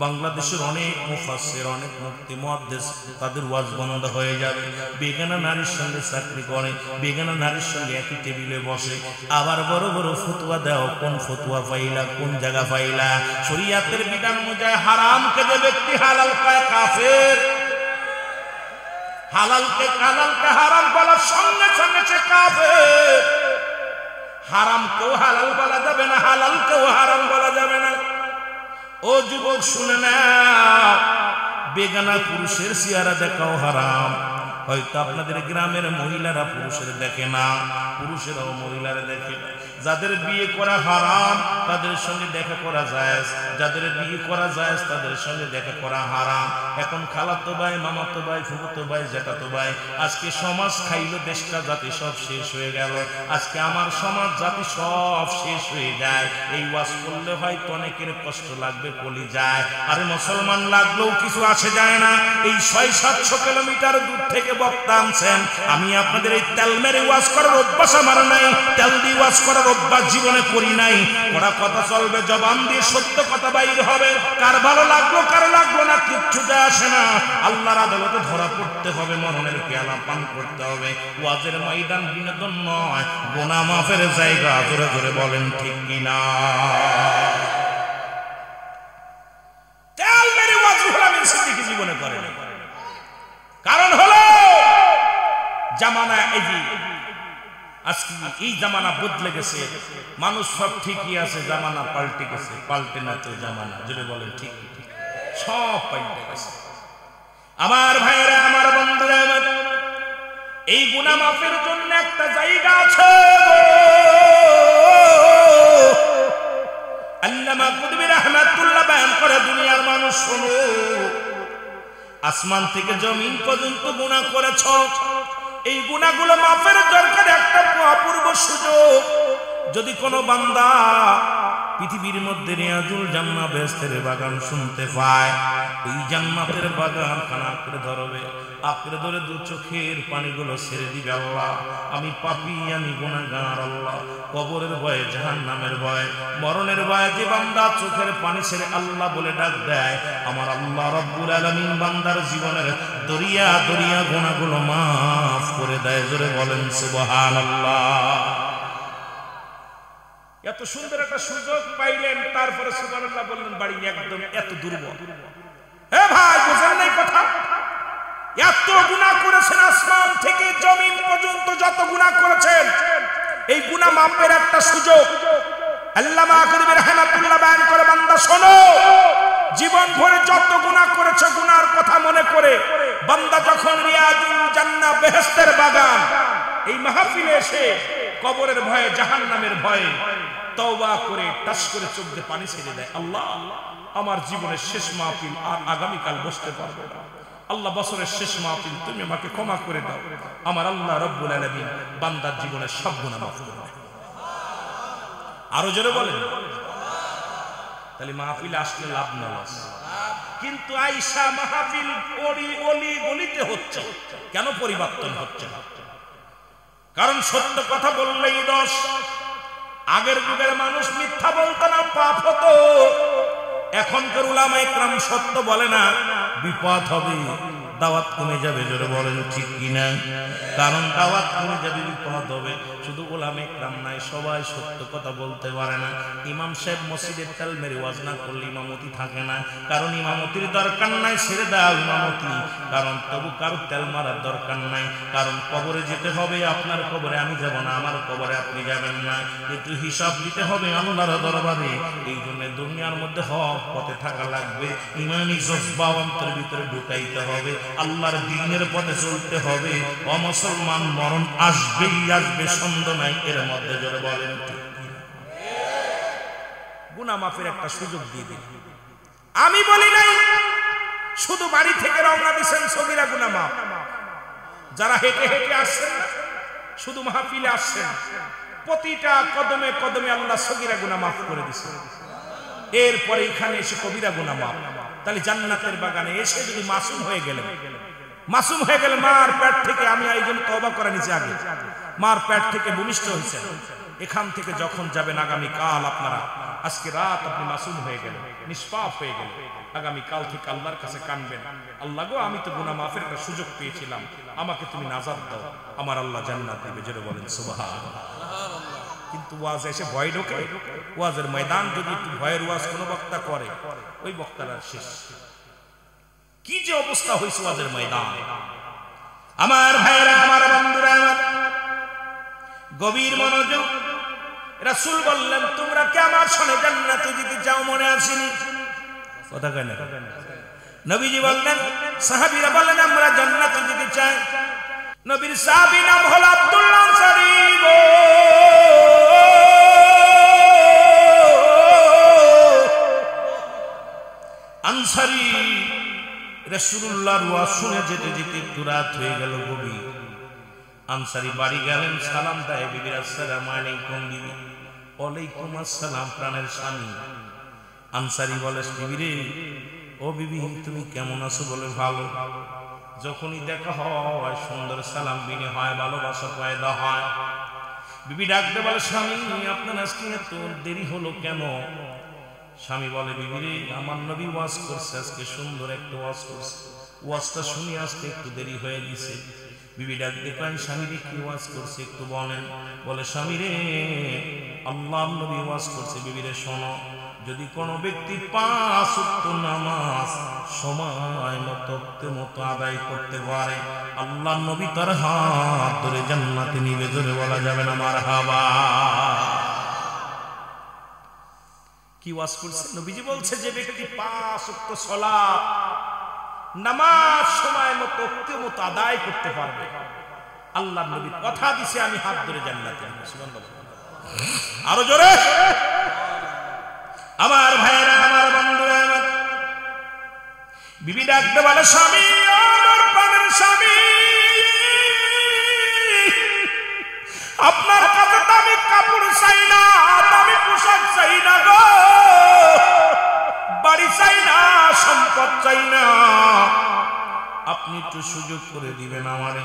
বাংলাদেশের অনেক মুফাসসির, অনেক মুফতি মুহাদ্দিস, তাদের ওয়াজ বন্ধ হয়ে যাবে। বেগানা নারীর সঙ্গে চাকরি করে, বেগানা নারীর সঙ্গে একই টেবিলে বসে, আবার বড় বড় ফতোয়া দাও। কোন ফতোয়া পাইলা, কোন জায়গা পাইলা? শরীয়তের বিধান অনুযায়ী হারামকে যে ব্যক্তি হালাল পায় কাফের, হালালকে হারাম বলার সঙ্গে সঙ্গে সে কাফের। হারামকেও হালাল বলা যাবে না, হালালকেও হারাম বলা যাবে না। ও যুবক শুনে না, বেগানা পুরুষের চেহারা দেখাও হারাম। হয়তো আপনাদের গ্রামের মহিলারা পুরুষের দেখে না, পুরুষেরাও মহিলারা দেখে না। যাদের বিয়ে করা হারাম তাদের সঙ্গে দেখা করা জায়েজ, যাদের বিয়ে করা জায়েজ তাদের সঙ্গে দেখা করা হারাম। এখন খালাতো ভাই, মামাতো ভাই, ফুফুতো ভাই, জ্যাঠাতো ভাই, আজকে সমাজ খাইলো, দেশটা জাতি সব শেষ হয়ে গেল। আজকে আমার সমাজ জাতি সব শেষ হয়ে যায়। এই ওয়াজ করলে হয়তো অনেকের কষ্ট লাগবে, কলি যায়। আরে মুসলমান লাগলেও কিছু আসে যায় না। এই 600-700 কিলোমিটার দূর থেকে বক্তা আনছেন, আমি আপনাদের এই তেল মেরে ওয়াজ করার অভ্যাস আমার নাই, তেল দিয়ে ওয়াজ করার অভ্যাস জীবনে করি নাই। ওরা কথা চলবে, জবান দিয়ে সত্য কথা বাইর হবে। কার ভালো লাগলো কার লাগলো না কিচ্ছু যায় আসে না। আল্লাহর আদালতে ধরা পড়তে হবে, মরণের পেয়ালা পান করতে হবে। ওয়াজের ময়দান বিনোদন নয়, গুনাহ মাফের জায়গা। জোরে জোরে বলেন ঠিক কিনা? তেল মেরে ওয়াজ রুহুল আমিন সিদ্দিকী জীবনে করে না। কারণ হলো জামানা, এই যে আজকে এই জামানা বদলে গেছে, মানুষ সব ঠিকই আছে, জামানা পাল্টে গেছে। পাল্টে না তো জামানা, যদি বলেন ঠিক, সব পাল্টে গেছে। আমার ভাইয়েরা, আমার বন্ধুরা, এই গুনাহ মাফের জন্য একটা জায়গা আছে। আল্লামা কুতুবী রাহমাতুল্লাহ বয়ান করে, দুনিয়ার মানুষ শোনো, আসমান থেকে জমিন পর্যন্ত গুনাহ করেছ, এই গুনাহগুলো মাফের দরকার একটা অপূর্ব সুযোগ। যদি কোনো বান্দা পৃথিবীর মধ্যে রিয়াজুল জান্নাহ বেহেশতের বাগান শুনতে পায়, ওই জান্নাতের বাগান খানা করে ধরবে, আঁকড়ে ধরে দু চোখের পানিগুলো ছেড়ে দিবে। আল্লাহ আমি পাপী, আমি গুনাহগার, আল্লাহ কবরের ভয়ে, জাহান্নামের ভয়ে, মরণের ভয়ে যে বান্দা চোখের পানি ছেড়ে আল্লাহ বলে ডাক দেয়, আমার আল্লাহ রব্বুল আলামিন বান্দার জীবনের দরিয়া দরিয়া গুনাহগুলো মাফ করে দেয়। জোরে বলেন সুবহানাল্লাহ। এত সুন্দর একটা সুযোগ পাইলেন, তারপরে সুবহানাল্লাহ বললেন, বাড়ি একদম এত দুর্বল। হে ভাই, বুঝেন নাই কথা? এত গুনাহ করেছেন, আসমান থেকে জমিন পর্যন্ত যত গুনাহ করেছেন, এই গুনাহ মাপের একটা সুযোগ আল্লামা কুতুবী রাহমাতুল্লাহ বয়ান করে, বান্দা শোনো, জীবন ভরে যত গুনাহ করেছে, গুনাহর কথা মনে করে বান্দা যখন রিয়াজুল জান্নাহ বেহেশতের বাগান এই মাহফিলে এসে কবরের ভয়ে, জাহান্নামের ভয়ে তওবা করে টাস করে চোখ দিয়ে পানি ছেড়ে দেয়, আল্লাহ আমার জীবনের শেষ মাহফিল, আর আগামীকাল বসতে পারবো না, আল্লাহ বছরের শেষ মাহফিল, তুমি আমাকে ক্ষমা করে দাও। আমার আল্লাহ রব্বুল আলামিন বান্দার জীবনের সব গুনাহ মাফ করে দেয়। আরো জোরে বলেন। তাহলে মাহফিল আসলে লাভ না লস। কিন্তু আয়েশা মাহফিল অলি গলিতে হচ্ছে, কেন পরিবর্তন হচ্ছে না? কারণ সত্য কথা বললেই দোষ। আগের যুগের মানুষ মিথ্যা বলতো না, পাপ হতো। এখনকার উলামা ইকরাম সত্য বলে না, বিপদ হবে। দাওয়াত কমে যাবে, জোরে বলেন ঠিক কিনা? কারণ দাওয়াত কমে যাবে, বিপদ হবে। শুধু ওলামা ইকরাম নাই, সবাই সত্য কথা বলতে পারে না। ইমাম সাহেব মসজিদের তেল মেরে ওয়াজ না করলে ইমামতি থাকে না, কারণ ইমামতির দরকার নাই, ছেড়ে দাও ইমামতি। কারণ তবু কারো তেল মারার দরকার নাই, কারণ কবরে যেতে হবে। আপনার কবরে আমি যাব না, আমার কবরে আপনি যাবেন না, কিন্তু হিসাব দিতে হবে আল্লাহর দরবারে। এই জন্য দুনিয়ার মধ্যে হক পথে থাকা লাগবে, ইমানি জজবা অন্তরের ভিতরে ঢুকাইতে হবে, আল্লাহর দ্বীনের পথে চলতে হবে। অমুসলমান মরণ আসবেই আসবে, সন্দেহ নাই এর মধ্যে, জোরে বলেন ঠিক। গুনাহ মাফের একটা সুযোগ দিয়ে দিন। আমি বলি নাই শুধু বাড়ি থেকে রওনা দিয়েছেন সগীরা গুনাহ মাফ, যারা হেঁটে হেঁটে আসছেন, শুধু মাহফিলে আসছেন, প্রতিটা কদমে কদমে আল্লাহ সগীরা গুনাহ মাফ করে দিয়েছেন। এরপরে এখানে এসে কবিরা গুনাহ মাফ। তাহলে জান্নাতের বাগানে এসে যদি মাসুম হয়ে গেলেন, মাসুম হয়ে গেলে মার পেট থেকে, আমি এই জন্য তওবা করে নিচে আগে, মার পেট থেকে ভূমিষ্ঠ হয়েছেন, এখান থেকে যখন যাবেন আগামীকাল, আপনারা আজকে রাত আপনি মাসুম হয়ে গেলেন, নিষ্পাপ হয়ে গেলেন, আগামীকাল থেকে আল্লাহর কাছে কানবেন, আল্লাহ গো আমি তো গুনাহ মাফের একটা সুযোগ পেয়েছিলাম, আমাকে তুমি নাজাত দাও, আমার আল্লাহ জান্নাত দিবে, জোরে বলেন সুবহানাল্লাহ। কিন্তু ওয়াজ এসে ভয় ঢোকে, ওয়াজের ময়দান যদি একটু ভয়ের ওয়াজ কোনো বক্তা করে, ওই বক্তার আর শেষ। কি যে অবস্থা হয়েছে ওয়াজের ময়দান। আমার ভাইরা, আমার বন্ধুরা, গভীর মনোযোগ। রাসূল বললেন তোমরা কি আমার সঙ্গে জান্নাতে যেতে চাও? মনে আসেনি কথা কয় না? নবীজি বললেন, সাহাবীরা বললেন আমরা জান্নাতে যেতে চাই। নবীর সাহাবী নাম হলো আব্দুল্লাহ আনসারী। আনসারী রাসূলুল্লাহর ওয়াজ শুনে যেতে যেতে একটু রাত হয়ে গেল, গভীর। আনসারী বাড়ি গেলেন, সালাম দেয় বিবি, আসসালামু আলাইকুম বিবি। ওয়ালাইকুম আসসালাম, প্রাণের স্বামী। আনসারী বলে, বিবি রে, ও বিবি তুমি কেমন আছো? বলে ভালো। যখনই দেখা হয় সুন্দর সালাম বিনে হয়, ভালোবাসা পয়দা হয়। বিবি ডাকতে বলে, স্বামী আপনার আজকে এত দেরি হলো কেন? স্বামী বলে, বিবি রে আমার নবী ওয়াজ করছে, আজকে সুন্দর একটা ওয়াজ করছে, ওয়াজটা শুনি আসতে একটু দেরি হয়ে গেছে। বিবি ডাকতে কয়, স্বামী রে কি ওয়াজ করছে একটু বলেন। বলে, স্বামী রে আল্লাহর নবী ওয়াজ করছে। বিবি রে শোনো, যদি কোনো ব্যক্তি 5 ওয়াক্ত নামাজ সময় মতো আদায় করতে পারে, আল্লাহর নবী তার হাত ধরে জান্নাতে নিবে, জোরে বলা যাবে না মারহাবা। কি ওয়াজ করছে? নবীজি বলছে যে ব্যক্তি 5 ওয়াক্ত সালাত নামাজ সময় মতো আদায় করতে পারবে, আল্লাহর নবী কথা দিছে আমি হাত ধরে জান্নাতে নিব। সুবহানাল্লাহ। আরো জোরে। আমার ভাইরা, আমার বন্ধুরা, বিবি ডাকতে বলে, স্বামী আমার প্রাণের স্বামী, আপনার কাছে দামি কাপড় চাই না, দামি পোশাক চাই না গো, বাড়ি চাই না, সম্পদ চাই না, আপনি একটু সুযোগ করে দিবেন আমারে,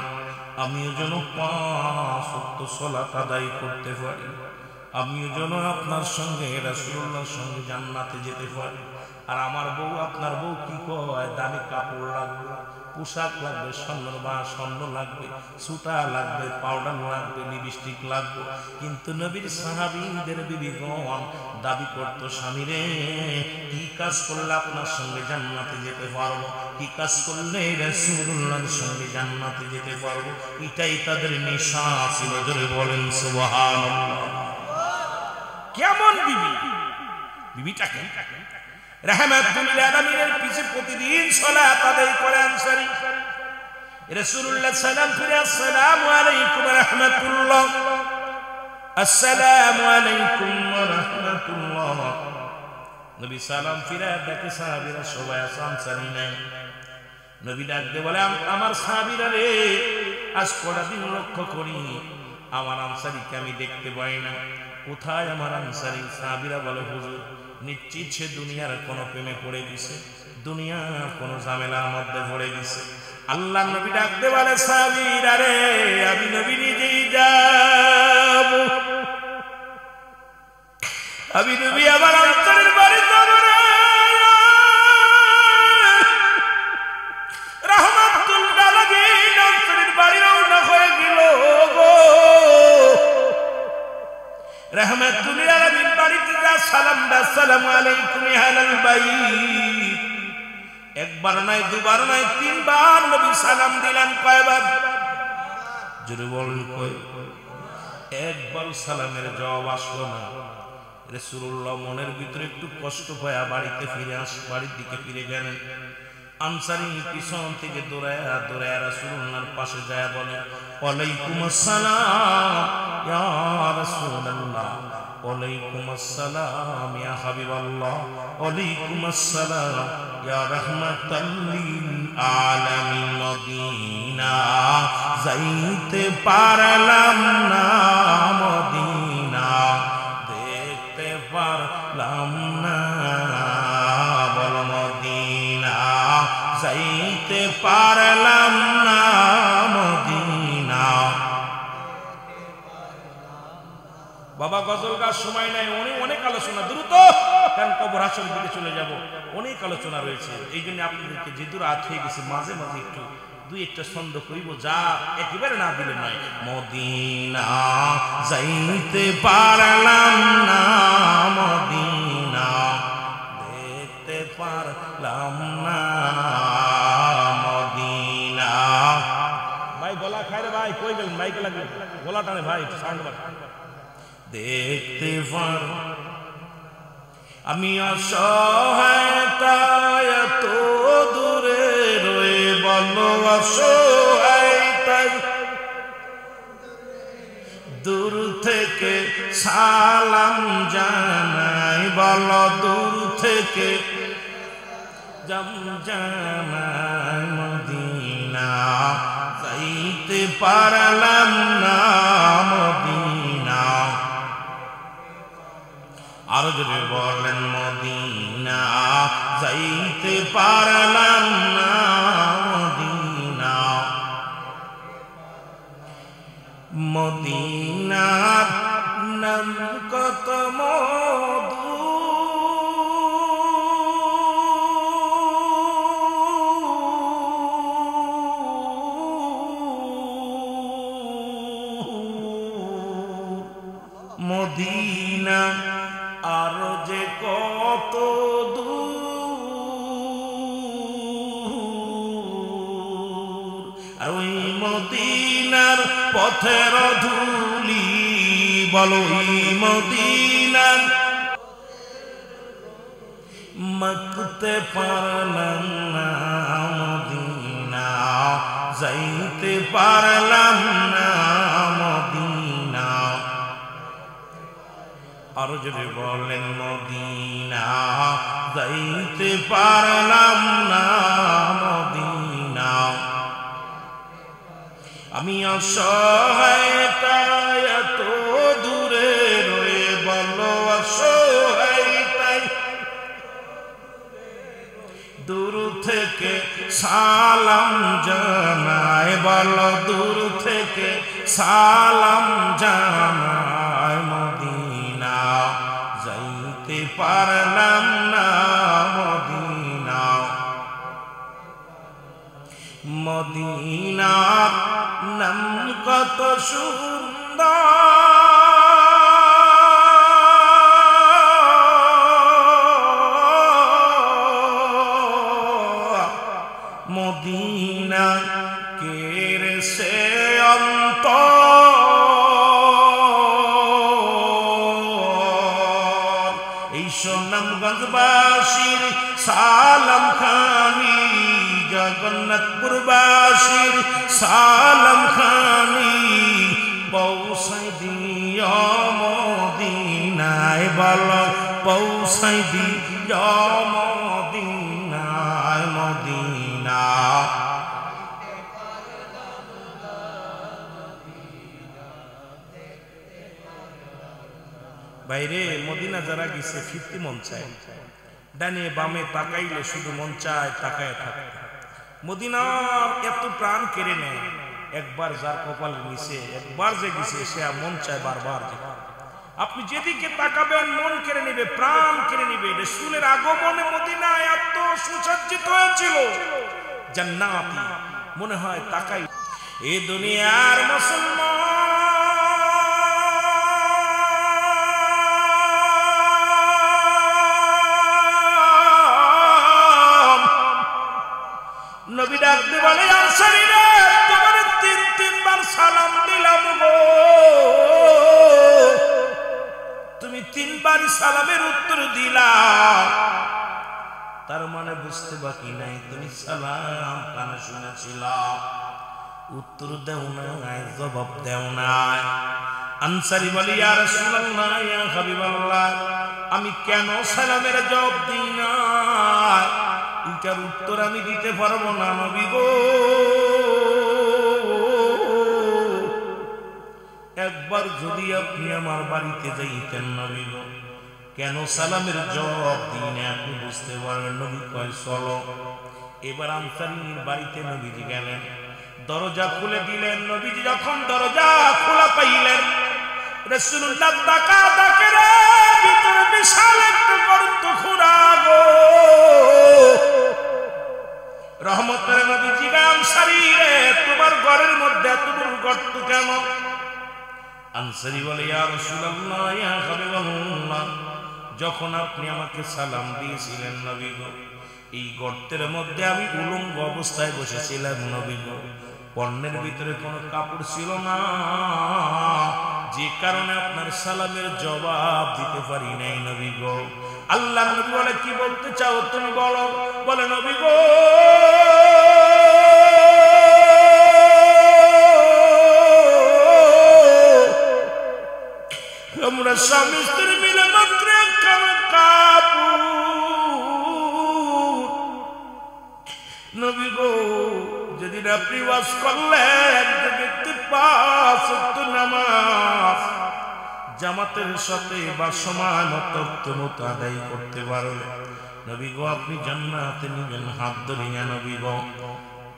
আমিও যেন 5 ওয়াক্ত সালাত আদায় করতে পারি, আমিও যেন আপনার সঙ্গে রাসূলুল্লাহর সঙ্গে জান্নাতে যেতে পারি। আর আমার বউ, আপনার বউ কি কয়, দামি কাপড় লাগবে, পোশাক লাগবে, স্বর্ণ লাগবে, সুতা লাগবে, পাউডার লাগবে, লিপস্টিক লাগবে। কিন্তু নবীর সাহাবীদের বিবিগণ দাবি করত, স্বামী রে কি কাজ করলে আপনার সঙ্গে জান্নাতে যেতে পারবো, কি কাজ করলে রাসূলুল্লাহর সঙ্গে জান্নাতে যেতে পারবো, এটাই তাদের নেশা ছিল, জোরে বলেন সুবহানাল্লাহ। কেমন বিবি? বিবিটাকে রাহমাতুল লিল আলামিনের পিছে প্রতিদিন সালাত আদায় করে আনসারী। রাসূলুল্লাহ সালাম ফিরে, আসসালামু আলাইকুম ওয়া রাহমাতুল্লাহ, আসসালামু আলাইকুম ওয়া রাহমাতুল্লাহ। নবী সালাম ফিরে দেখে সাহাবীরা সবাই আছে, আনসারী নাই। নবী ডাকতে বলে, আমার সাহাবীরা রে, আজ কটা দিন লক্ষ্য করি আমার আনসারীকে আমি দেখতে পাই না, কোথায় আমার আনসারী? সাহাবীরা বলে, হুজুর নিশ্চিত সে দুনিয়ার কোন প্রেমে পড়ে গেছে, দুনিয়ার কোন ঝামেলার মধ্যে পড়ে গেছে। আল্লাহ নবী ডাকতে বলে, সাহাবীরা রে আমি নবী নিজেই যাব, আমি নবী আমার আনসারীর বাড়ি যাব রে। রাহমাতুল রাহমাতুল লিল আলামিন বাড়িতে যা সালাম দা, আসসালামু আলাইকুম আহলাল বাইত। একবার নয়, দুবার নয়, তিনবার নবী সালাম দিলেন। কয়বার? জোরে বলেন কয়? একবার সালামের জবাব আসলো না। রাসূলুল্লাহ মনের ভিতরে একটু কষ্ট পায়া বাড়িতে বাড়ির দিকে ফিরে গেলেন। আনসারী পিছন থেকে দৌড়ায়া দৌড়ায়া রাসূলুল্লাহর পাশে যায় বলে, ওয়ালাইকুম আসসালাম ইয়া রাসূলুল্লাহ, ওয়ালাইকুম আসসালাম ইয়া হাবিবাল্লাহ, ওয়ালাইকুম আসসালাম ইয়া রাহমাতাল লিল আলামিন। মদিনা যাইতে পারলাম না, মদিনা দেখতে পারলাম না, বল মদিনা যাইতে পারলাম না, মদিনা। বাবা গজল গাওয়ার সময় নাই, অনেক আলোচনা, দ্রুত কারণ কবর হাসরের দিকে চলে যাব, অনেক আলোচনা রয়েছে। এই জন্য আপনাদেরকে যেহেতু রাত হয়ে গেছে, মাঝে মাঝে একটু দুই একটা ছন্দ করিব, যা একেবারে না দিলে নয়। মদিনা যাইতে পারলাম না, মদিনা দেখতে পারলাম না, মদিনা। ভাই গলা খায় রে ভাই, কই গেলেন? মাইকে লাগবে, গলা টানে ভাই, সাউন্ড বাড়। দেখতে পার আমি অসহায় তাই এত দূরে রয়ে, বলো অসহায় তাই দূর থেকে সালাম জানাই, বলো দূর থেকে জানাই। মদিনা যাইতে পারলাম না, মদিনা। আর যদি বলেন মদিনা যাইতে পারলাম না, মদিনা। মদিনার নাম কত মধু, মদিনা আর যে কত দূর, আর ওই মদিনার পথের ধুলি, বলো ওই মদিনার মাখতে পারলাম না, মদিনা যাইতে পারলাম না, মদিনা। আর যদি বলেন মদিনা যাইতে পারলাম না, মদিনা। আমি অসহায় তাই এত দূরে রয়ে, বলো অসহায় তাই দূর থেকে সালাম জানাই, বলো দূর থেকে সালাম জানাই। মদিনা যাইতে পারলাম না, মদিনা। মদিনার নাম কত সুন্দর, মদিনা কের সে অন্তর। এই সুনামগঞ্জবাসীর সালাম খানি, জগন্নাথপুরবাসীর সালাম খানি, পৌঁছাই দিও মদিনায়, বলো পৌঁছাই দিও মদিনায়, মদিনা। বাইরে মদিনা যারা গেছে ফিরতে মন চায়, ডানে বামে তাকাইলে শুধু মন চায় তাকায় থাকে। মদিনার এত প্রাণ কেড়ে নেয়, একবার যার কপালের নিচে একবার যে গেছে সে মন চায় বারবার যেতে। আপনি যেদিকে তাকাবেন মন কেড়ে নেবে, প্রাণ কেড়ে নেবে। রাসূলের আগমনে মদিনা এত সুসজ্জিত হয়েছিল, জান্নাতি মনে হয় তাকাই। এই দুনিয়ার মুসলমান তিনবার সালামের উত্তর দিলাম, তার মানে বুঝতে বাকি নাই তুমি সালাম কানে শুনেছিল, উত্তর দেও নাই, জবাব দেও নাই। আনসারী বলে ইয়া রাসূলুল্লাহ ইয়া হাবিবাল্লাহ, আমি কেন সালামের জবাব দিই না, এটার উত্তর আমি দিতে পারবো না নবী গো। একবার যদি আপনি আমার বাড়িতে যাইতেন নবী গো, কেন সালামের জবাব দিই না আপনি বুঝতে পারবেন। নবী কয় চলো। এবার আনসারীর বাড়িতে নবীজি গেলেন, দরজা খুলে দিলেন। নবীজি যখন দরজা খোলা পাইলেন, রাসূলুল্লাহ ডাকা ডাকে রে, ভিতরে বিশাল একটা গর্ত খোঁড়া গো। রহমতের নবীজি আনসারী রে, তোমার ঘরের মধ্যে এত বড় গর্ত কেন? আনসারী বলে ইয়া রাসূলুল্লাহ ইয়া হাবিবাল্লাহ, যখন আপনি আমাকে সালাম দিয়েছিলেন নবী গো, এই গর্তের মধ্যে আমি উলঙ্গ অবস্থায় বসেছিলাম নবী গো, পণ্যের ভিতরে কোনো কাপড় ছিল না, যে কারণে আপনার সালামের জবাব দিতে পারি নাই নবী গো। আল্লাহর নবী বলে কি বলতে চাও তুমি বলো। বলে নবী গো, আমরা স্বামী স্ত্রী মিলে মাত্র একখানা কাপড় নবী গো। যেদিন আপনি ওয়াজ করলেন যে ব্যক্তি 5 ওয়াক্ত নামাজ জামাতের সাথে বা সমানত মতো আদায় করতে পারবে নবী গো, আপনি জান্নাতে নিবেন হাত ধরিয়া নবী গো।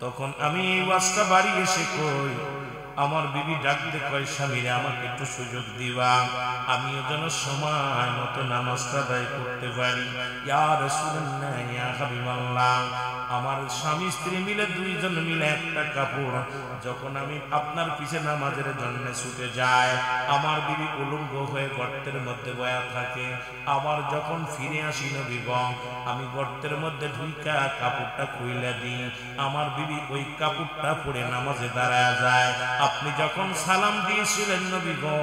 তখন আমি এই ওয়াজটা বাড়ি এসে কই, আমার বিবি ডাকতে কয় স্বামীরে আমাকে একটু সুযোগ দিবা, আমিও যেন সময় মতো নামাজটা আদায় করতে পারি। ইয়া রাসূলুল্লাহ ইয়া হাবিবাল্লাহ, আমার স্বামী স্ত্রী মিলে 2 জন মিলে একটা কাপড়, যখন আমি আপনার পিছে নামাজের জন্য ছুটে যাই, আমার বিবি উলঙ্গ হয়ে গর্তের মধ্যে বয়া থাকে। আবার যখন ফিরে আসি নবী গো, আমি গর্তের মধ্যে ঢুইকা কাপড়টা খুইলা দিই, আমার বিবি ওই কাপড়টা পরে নামাজে দাঁড়ায় যায়। আপনি যখন সালাম দিয়েছিলেন নবী গো,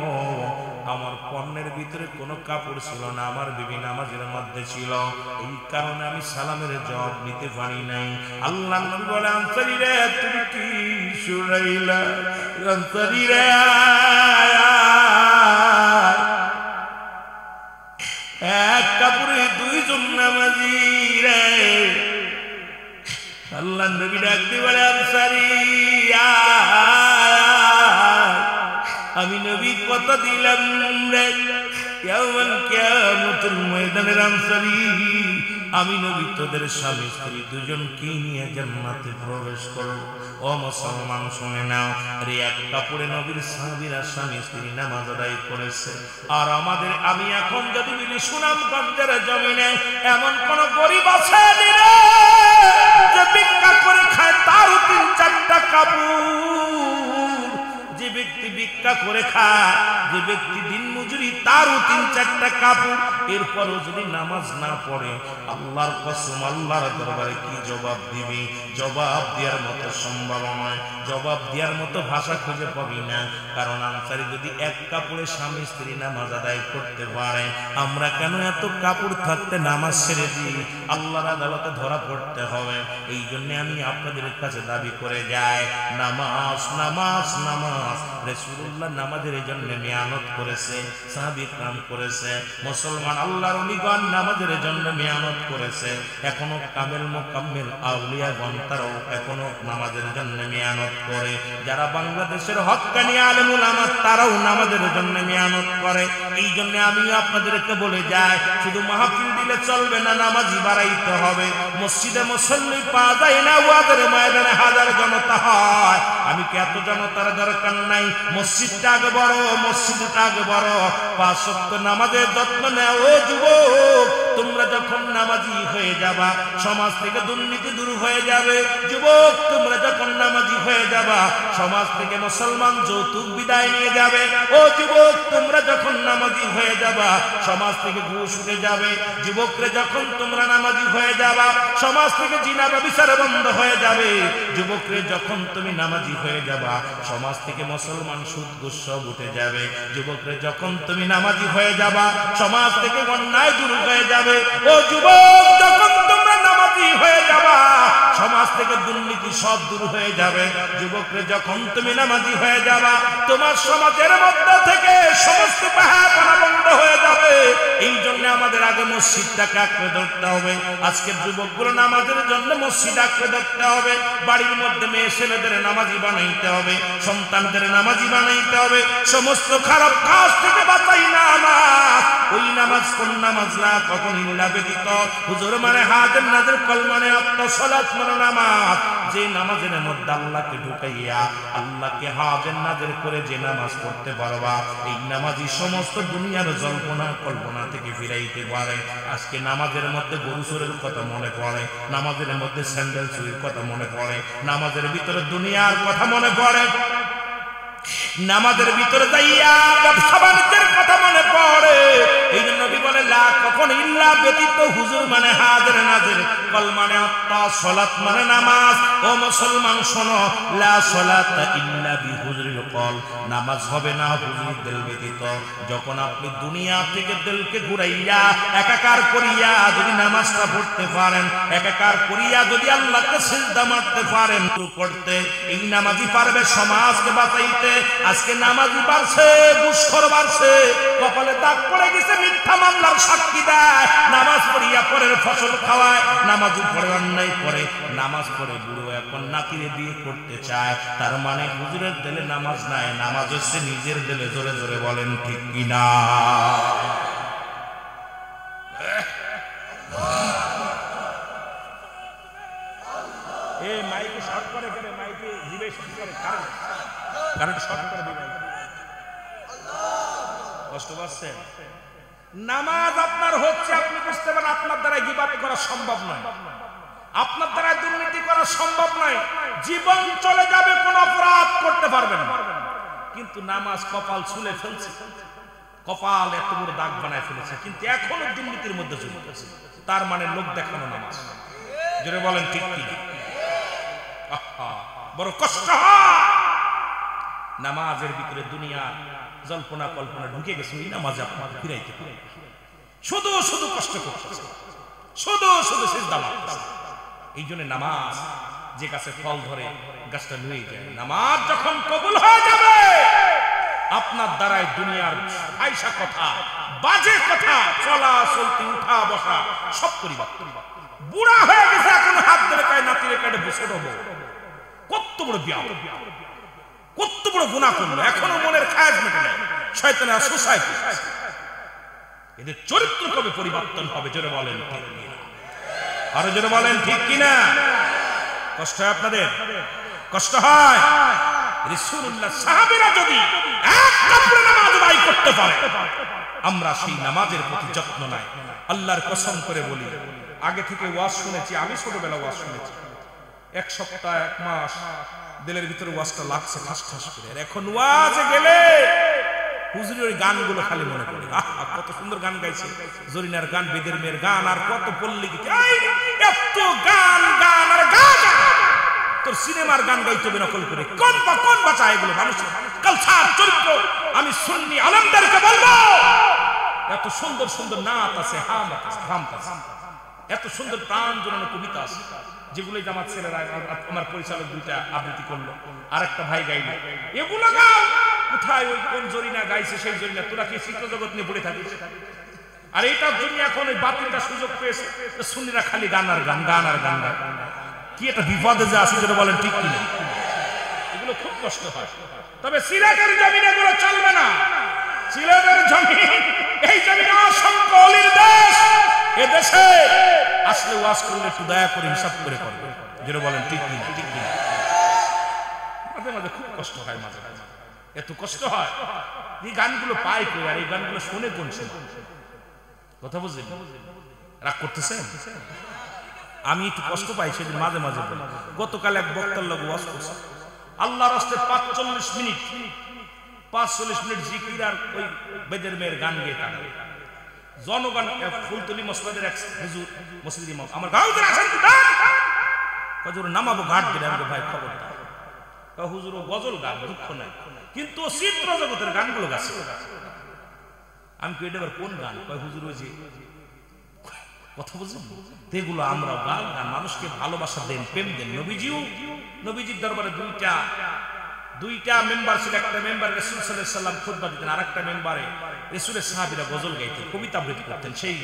আমার পণ্যের ভিতরে কোনো কাপড় ছিল না, আমার বিবি নামাজের মধ্যে ছিল, এই কারণে আমি সালামের জবাব নিতে পারি নাই। আল্লাহ নবী বলে আনসারী রে, তুমি কি শুনাইলা? আনসারী রে, এক কাপড়ে 2 জন নামাজি রে। আল্লাহ নবী ডাকতে বলে আনসারী, আমি নবী কথা দিলাম রে, ইয়াউমাল কিয়ামতের ময়দানের আনসারী, আমি নবী তোদের স্বামী স্ত্রী 2 জনকে নিয়ে জান্নাতে প্রবেশ করব। ও মুসলমান শুনে নাও, রে এক কাপড়ে নবীর সাহাবীরা স্বামী স্ত্রী নামাজ আদায় করেছে। আর আমি এখন যদি বলি সুনামগঞ্জের জমিনে এমন কোন গরিব আছে যে ভিক্ষা করে খায়, তারও 3-4টা কাপড়। যে ব্যক্তি ভিক্ষা করে খায়, যে ব্যক্তি দিন মজুরি, তারও 3-4টা কাপড়। এরপরও যদি নামাজ না পড়ে, আল্লাহর কসম আল্লাহর দরবারে কি জবাব দিবি? জবাব দেওয়ার মতো সম্ভব নয়, জবাব দেওয়ার মতো ভাষা খুঁজে পাবি না। কারণ আনসারী যদি এক কাপড়ে স্বামী স্ত্রী নামাজ আদায় করতে পারে, আমরা কেন এত কাপড় থাকতে নামাজ ছেড়ে দিই? আল্লাহর আদালতে ধরা পড়তে হবে। এই জন্য আমি আপনাদের কাছে দাবি করে যাই, নামাজ নামাজ নামাজ। রাসূলুল্লাহ নামাজের জন্য মেহনত করেছে, সাহাবী کرام করেছে, মুসলমান আল্লাহর ওলিগণ নামাজের জন্য মেহনত করেছে। এখনো কামেল মুকাম্মিল আউলিয়াগণ তারাও এখনো নামাজের জন্য মেহনত করে। যারা বাংলাদেশের হক্কানি আলেম উলামা তারাও নামাজের জন্য মেহনত করে। এই জন্য আমি আপনাদেরকে বলে যাই, শুধু মাহফিল দিলে চলবে না, নামাজি বাড়াইতে হবে। মসজিদে মুসল্লি পাওয়া যায় না, ওয়াজের ময়দানে হাজার জনতা হয়। আমি কি এত জনতার দরকার নাই? মসজিদটা আগে বড়, মসজিদটা আগে বড়। 5 ওয়াক্ত নামাজের যত্ন নাও ও যুবক। তোমরা যখন নামাজি হয়ে যাবা, সমাজ থেকে দুর্নীতি দূর হয়ে যাবে। যুবক, তোমরা যখন নামাজি হয়ে যাবা, সমাজ থেকে মুসলমান যৌতুক বিদায় নিয়ে যাবে। ও যুবক, তোমরা যখন নামাজি হয়ে যাবা, সমাজ থেকে ঘুষ উঠে যাবে। যুবকরে যখন তোমরা নামাজি হয়ে যাবা, সমাজ থেকে জিনা ব্যভিচার বন্ধ হয়ে যাবে। যুবকরে যখন তুমি নামাজি হয়ে যাবা, সমাজ থেকে মুসলমান সুদ ঘুষ সব উঠে যাবে। যুবকরে যখন তুমি নামাজি হয়ে যাবা, সমাজ থেকে অন্যায় দূর হয়ে যাবে। ও যুবক, যখন তোমরা নামাজি হয়ে যাবা, সমাজ থেকে দুর্নীতি সব দূর হয়ে যাবে। যুবকরে যখন তুমি নামাজি হয়ে যাবা, তোমার সমাজের মধ্যে থেকে সমস্ত পাহাড় বন্ধ হয়ে যাবে। এই জন্য আমাদের আগে মসজিদটাকে আঁকড়ে ধরতে হবে। আজকের যুবকগুলো নামাজের জন্য মসজিদ আঁকড়ে ধরতে হবে। বাড়ির মধ্যে মেয়ে ছেলেদের নামাজি বানাইতে হবে, সন্তানদের নামাজি বানাইতে হবে। সমস্ত খারাপ কাজ থেকে বাঁচাই নামাজ। ওই নামাজ কোন নামাজ না, কখন ইল্লা ব্যতীত হুজুর মানে হাজের নাজের কল মানে আত্মসালাত মানে নামাজ। যে নামাজের মধ্যে আল্লাহকে ঢুকাইয়া আল্লাহকে হাজের নাজের করে যে নামাজ পড়তে পারবা, এই নামাজই সমস্ত দুনিয়ার জল্পনা কল্পনা থেকে ফিরাইতে পারে। আজকে নামাজের মধ্যে গরু চোরের কথা মনে পড়ে, নামাজের মধ্যে স্যান্ডেল চুরির কথা মনে পড়ে, নামাজের ভিতরে দুনিয়ার কথা মনে পড়ে, নামাজের ভিতরে যাইয়া ব্যবসা বাণিজ্যের কথা মনে পড়ে। এই জন্য নবী বলে লা কখন ইল্লা ব্যতীত হুজুর মানে হাজির নাজির, কল মানে আত্মা, সালাত মানে নামাজ। ও মুসলমান শোনো, লা সালাতা ইল্লা বিহুজুরিল কল, নামাজ হবে না হুজুর দিল ব্যতীত। যখন আপনি দুনিয়া থেকে দিলকে ঘুরাইয়া একাকার করিয়া যদি নামাজটা পড়তে পারেন, একাকার করিয়া যদি আল্লাহকে সিজদা মারতে পারেন করতে, এই নামাজই পারবে সমাজকে বাঁচাইতে। আজকে নামাজি বাড়ছে, ঘুষখোর বাড়ছে, কপালে দাগ পড়ে গেছে, মিথ্যা মামলার সাক্ষী দেয়, নামাজ পড়িয়া পরের ফসল খাওয়ায়, নামাজ পড়ে অন্যায় করে, নামাজ পড়ে বুড়ো এখন নাতিরে বিয়ে করতে চায়। তার মানে হুজুরের দিলে নামাজ নাই, নামাজ হচ্ছে নিজের দিলে। জোরে জোরে বলেন ঠিক কিনা? এই মাইকে শর্ট করে ফেলে, মাইকে জিবে শর্ট করে, কারণ শর্ট করে দিবে। কষ্ট পাচ্ছে? নামাজ আপনার হচ্ছে, আপনি বুঝতে পারেন আপনার দ্বারা গীবাত করা সম্ভব নয়, আপনার দ্বারা দুর্নীতি করা সম্ভব নয়, জীবন চলে যাবে, কোন অপরাধ করতে পারবেন না। কিন্তু নামাজ কপাল ছুলে ফেলছে, কপাল এত বড় দাগ বানায় ফেলেছে, কিন্তু এখনো দুর্নীতির মধ্যে জড়িত আছে। তার মানে লোক দেখানো নামাজ। জোরে বলেন ঠিক কিনা? বড় কষ্ট হয়। নামাজের ভিতরে দুনিয়া জল্পনা কল্পনা ঢুকে গেছে, ওই নামাজে আপনাকে ফিরাইতে শুধু শুধু কষ্ট করতেছে, শুধু শুধু সিজদা মারতেছে। এই জন্য নামাজ যে গাছে ফল ধরে গাছটা নুয়ে যায়। নামাজ যখন কবুল হয়ে যাবে, আপনার দ্বারাই দুনিয়ার আয়সা কথা, বাজে কথা, চলা চলতি, উঠা বসা সব পরিবর্তন। বুড়া হয়ে গেছে, এখন হাত ধরে কায় নাতিরে কাটে বসে দেবো, কত বড় বিয়া, কত বড় গুনাহ করলো, এখনো মনের খায়াজ মেটে নাই। শয়তানের সোসাইটি, এদের চরিত্র কবে পরিবর্তন হবে? জোরে বলেন ঠিক কিনা? আরো জোরে বলেন ঠিক কিনা? কষ্ট হয় আপনাদের? কষ্ট হয়? রাসূলুল্লাহ সাহাবীরা যদি এক কাপড়ে নামাজ আদায় করতে পারে, আমরা সেই নামাজের প্রতি যত্ন নাই। আল্লাহর কসম করে বলি, আগে থেকে ওয়াজ শুনেছি, আমি ছোটবেলা ওয়াজ শুনেছি, এক সপ্তাহ এক মাস দিলের ভিতরে ওয়াজটা লাগছে ঠাস ঠাস করে। এখন ওয়াজে গেলে হুজুরের ওই গানগুলো খালি মনে পড়ে। কত সুন্দর গান গাইছে, জরিনার গান, বেদের মেয়ের গান, আর কত পল্লী গীতি, এত গান গান আর গান। তোর সিনেমার গান গাইতে হবে নকল করে, কোন বাঁচা এগুলো মানুষের কালচার চরিত্র। আমি সুন্নি আলেমদেরকে বলবো, এত সুন্দর সুন্দর নাত আছে, হাম আছে, এত সুন্দর প্রাণ জোড়ানো কবিতা আছে, যেগুলো জামাত ছেলেরা, আমার পরিচালক দুইটা আবৃত্তি করলো, আর একটা ভাই গাইলো। এগুলো গাও কোথায়? ওই কোন জরিনা গাইছে সেই জরিনা। তোরা কি চিত্র জগৎ নিয়ে পড়ে থাকিস? আর এইটার জন্য এখন ওই বাতিলটা সুযোগ পেয়েছে, সুন্নিরা খালি গান আর গান, গান আর গান। কি একটা বিপদে যে আছে, যেটা বলেন ঠিক কিনা? এগুলো খুব কষ্ট হয়। তবে সিলেটের জমিনে এগুলো চলবে না। সিলেটের জমি, এই জমিনে অসংখ্য অলির দেশ। এদেশে আসলে ওয়াজ করলে একটু দয়া করে হিসাব করে করবে। যেটা বলেন ঠিক কিনা? ঠিক কিনা? মাঝে মাঝে খুব কষ্ট হয়, মাঝে মাঝে এত কষ্ট হয়। এই গানগুলো পায় কই, আর এই গানগুলো শুনে কোন সময়? কথা বুঝলেন? রাগ করতেছেন? আমি একটু কষ্ট পাই সেদিন মাঝে মাঝে। গতকাল এক বক্তার লোক ওয়াজ করছে, আল্লাহর রাস্তায় 45 মিনিট জিকির আর ওই বেদের মেয়ের গান গেয়ে কাটাবে। জনগণ ফুলতলি মসজিদের এক হুজুর, মসজিদের ইমাম, আমার গাঁও ধরে আসেন, হুজুর নামাবো ঘাট ধরে। আমি ভাই খবরদার, হুজুর গজল গান, দুঃখ নাই, কিন্তু চিত্র জগতের গানগুলো গাছে। আমি কি এটা কোন গান? হুজুর ওই যে কথা বুঝুন, এগুলো আমরা গান গান, মানুষকে ভালোবাসা দেন, প্রেম দেন। নবীজির দরবারে দুইটা মেম্বার ছিল। একটা মেম্বার রাসূল সাল্লাল্লাহু আলাইহি ওয়াসাল্লাম খুতবা দিতেন, আরেকটা মেম্বারে রাসূলের সাহাবীরা গজল গাইতেন, কবিতা আবৃত্তি করতেন। সেই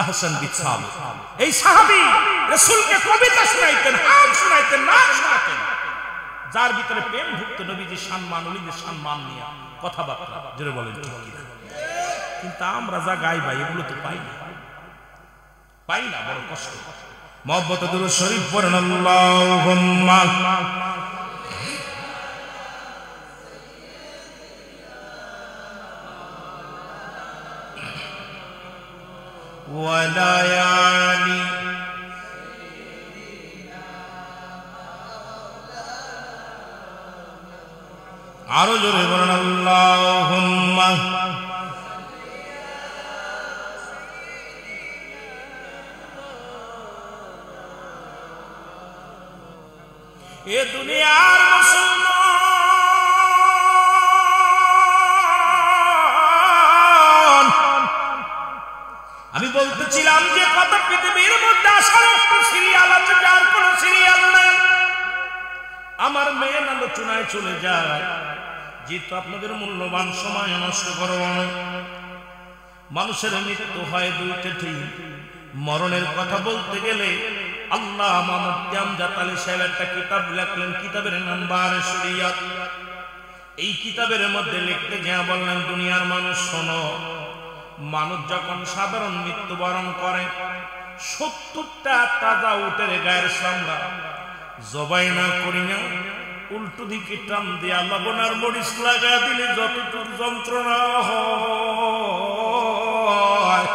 আহসান বিন সাবিত, এই সাহাবী রাসূলকে কবিতা শোনাইতেন, হাম শোনাইতেন, নাচ শোনাইতেন, যার ভিতরে প্রেম ঢুকতো। নবীজির সম্মান, ওলিদের সম্মান নিয়ে কথাবার্তা জোরে বলেন ঠিক কিনা? কিন্তু আমরা যা গাই ভাই এগুলো তো পাই না, বড় কষ্ট। মুহাব্বত দুরূদ শরীফ পড়েন, আল্লাহুম্মা ওয়ালায়ালি আরো জোরে বলেন, আল্লাহুম্মা এ দুনিয়ার মুসলমান, আমি বলতেছিলাম যে কত পৃথিবীর মধ্যে আসার সিরিয়াল আছে, যার কোন সিরিয়াল নাই। আমার মেয়ে আলোচনায় চলে যায়, যেহেতু আপনাদের মূল্যবান সময় নষ্ট করব না। মানুষের মৃত্যু হয় দুইটা, ঠিক মরণের কথা বলতে গেলে আল্লাহ মুফতি আমজাদ আলী সাহেব একটা কিতাব লিখলেন, কিতাবের নাম বারে শরিয়াত। এই কিতাবের মধ্যে লিখতে গিয়ে বললেন, দুনিয়ার মানুষ শোনো, মানুষ যখন সাধারণ মৃত্যুবরণ করে 70টা তাজা উটের গায়ের চামড়া জবাই না করি না, উল্টো দিকে টান দিয়া লবণ আর মরিচ লাগা দিলে যতটুকু যন্ত্রণা হয়,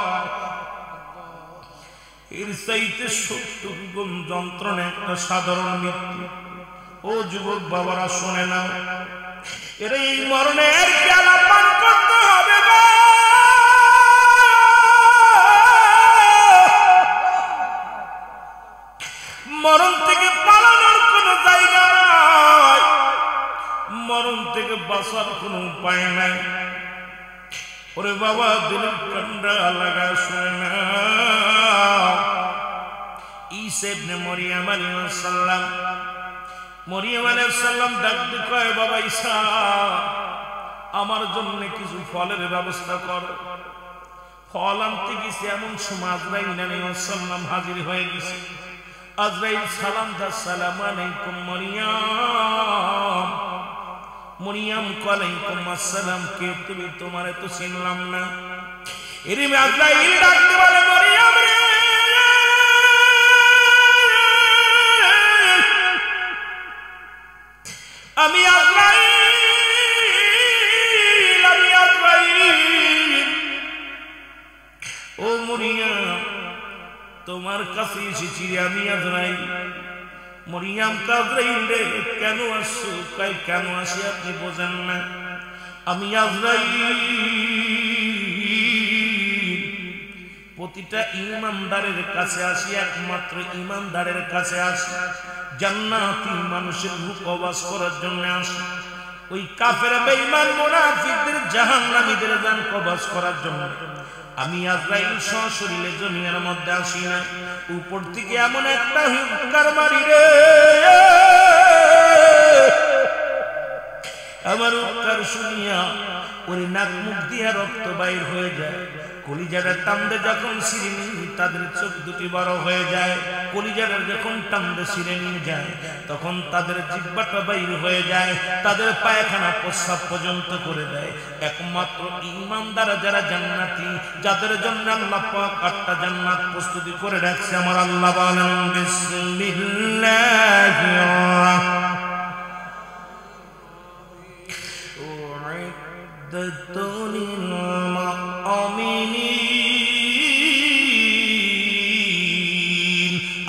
এর চাইতে 70 গুণ যন্ত্রণা একটা সাধারণ মৃত্যু। ও যুবক বাবারা শুনে নাও, এর এই মরণের পেয়ালা পান করতে হবে গো। মরণ থেকে পালানোর কোন জায়গা নাই, মরণ থেকে বাঁচার কোন উপায় নাই। ওরে বাবা, দিলের ঠান্ডা লাগা শুনে না। ঈসা ইবনে মরিয়ম আলাইহিস সালাম, মরিয়ম আলাইহিস সালাম ডাকতে কয়, বাবা ঈসা, আমার জন্য কিছু ফলের ব্যবস্থা কর। ফল আনতে গেছে, এমন সময় আজরাইল আলাইহিস সালাম হাজির হয়ে গেছে। আজরাইল সালাম দা, আসসালামু আলাইকুম মরিয়ম। মরিয়ম ওয়ালাইকুম আসসালাম, কে তুমি? তোমারে তো চিনলাম না। এরিমে আজরাইল ডাকতে বলে, মরিয়ম রে, আমি আজরাইল, আমি আজরাইল। ও মরিয়ম, তোমার কাছে এসেছি, আমি আজরাইল। মরিয়ম আজরাইল রে, কেন আসছো? কই কেন আসি আপনি বোঝেন না? আমি আজরাইল প্রতিটা ইমানদারের কাছে আসি, একমাত্র ইমানদারের কাছে আসি। জান্নাতি মানুষের রূপ কবাস করার জন্য আসি। ওই কাফের বেঈমান মুনাফিকদের জাহান্নামীদের জান কবাস করার জন্য আমি আজরাইল সশরীরে দুনিয়ার মধ্যে আসি না। উপর থেকে এমন একটা হুঙ্কার মারি রে, আমার হুঙ্কার শুনিয়া ওই নাক মুখ দিয়া রক্ত বাইর হয়ে যায়। কলিজাটা টানতে যখন ছিঁড়ে নিয়ে তাদের চোখ দুটি বড় হয়ে যায়। কলিজাটা যখন টানতে ছিঁড়ে নিয়ে যায় তখন তাদের জিহ্বাটা বাইর হয়ে যায়, তাদের পায়খানা প্রস্রাব পর্যন্ত করে দেয়। একমাত্র ঈমানদার যারা জান্নাতি, যাদের জন্য আল্লাহ পাক 8টা জান্নাত প্রস্তুতি করে রাখছে। আমার আল্লাহ বলেন, বিসমিল্লাহির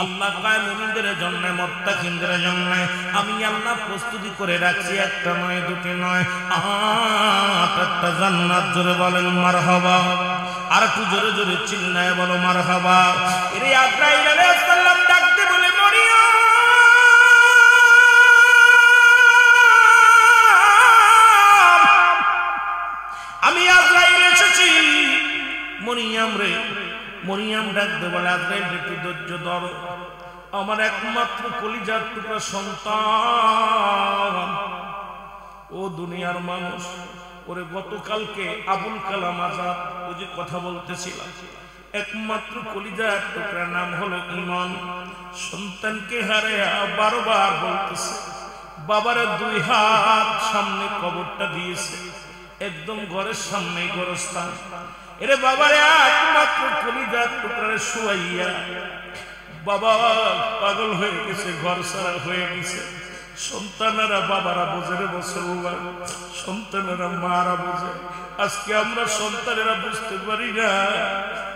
আল্লাহ মুমিনদের জন্য, মুত্তাকিনদের জন্য আমি আল্লাহ প্রস্তুতি করে রাখছি। একটা নয়, দুটি নয়, 8টা জান্নাত। জোরে বলেন মারহাবা। আর একটু জোরে জোরে চিল্লায় বলো মারহাবা। এর আজরাইল আলাইহিস সালাম ডাকতে বলে, মরিয়ম আমি আজরাইল এসেছি। মরিয়াম রে, মরিয়াম ডাকতে বলে আজরাইল একটু ধৈর্য ধরো, আমার একমাত্র কলিজার টুকরা সন্তান। ও দুনিয়ার মানুষ, ওরে গতকালকে আবুল কালাম আজাদ ওই যে কথা বলতেছিলাম, একমাত্র কলিজার টুকরা নাম হলো ঈমান। সন্তানকে হারে বারবার বলতেছে, বাবার দুই হাত সামনে কবরটা দিয়েছে, একদম ঘরের সামনে গোরস্থান। এরে বাবারে একমাত্র কলিজার টুকরা শুয়াইয়া বাবা পাগল হয়ে গেছে, ঘর সারা হয়ে গেছে। সন্তানেরা বাবারা বোঝে রে মুসলমান, সন্তানেরা মারা বোঝে। আজকে আমরা সন্তানেরা বুঝতে পারি না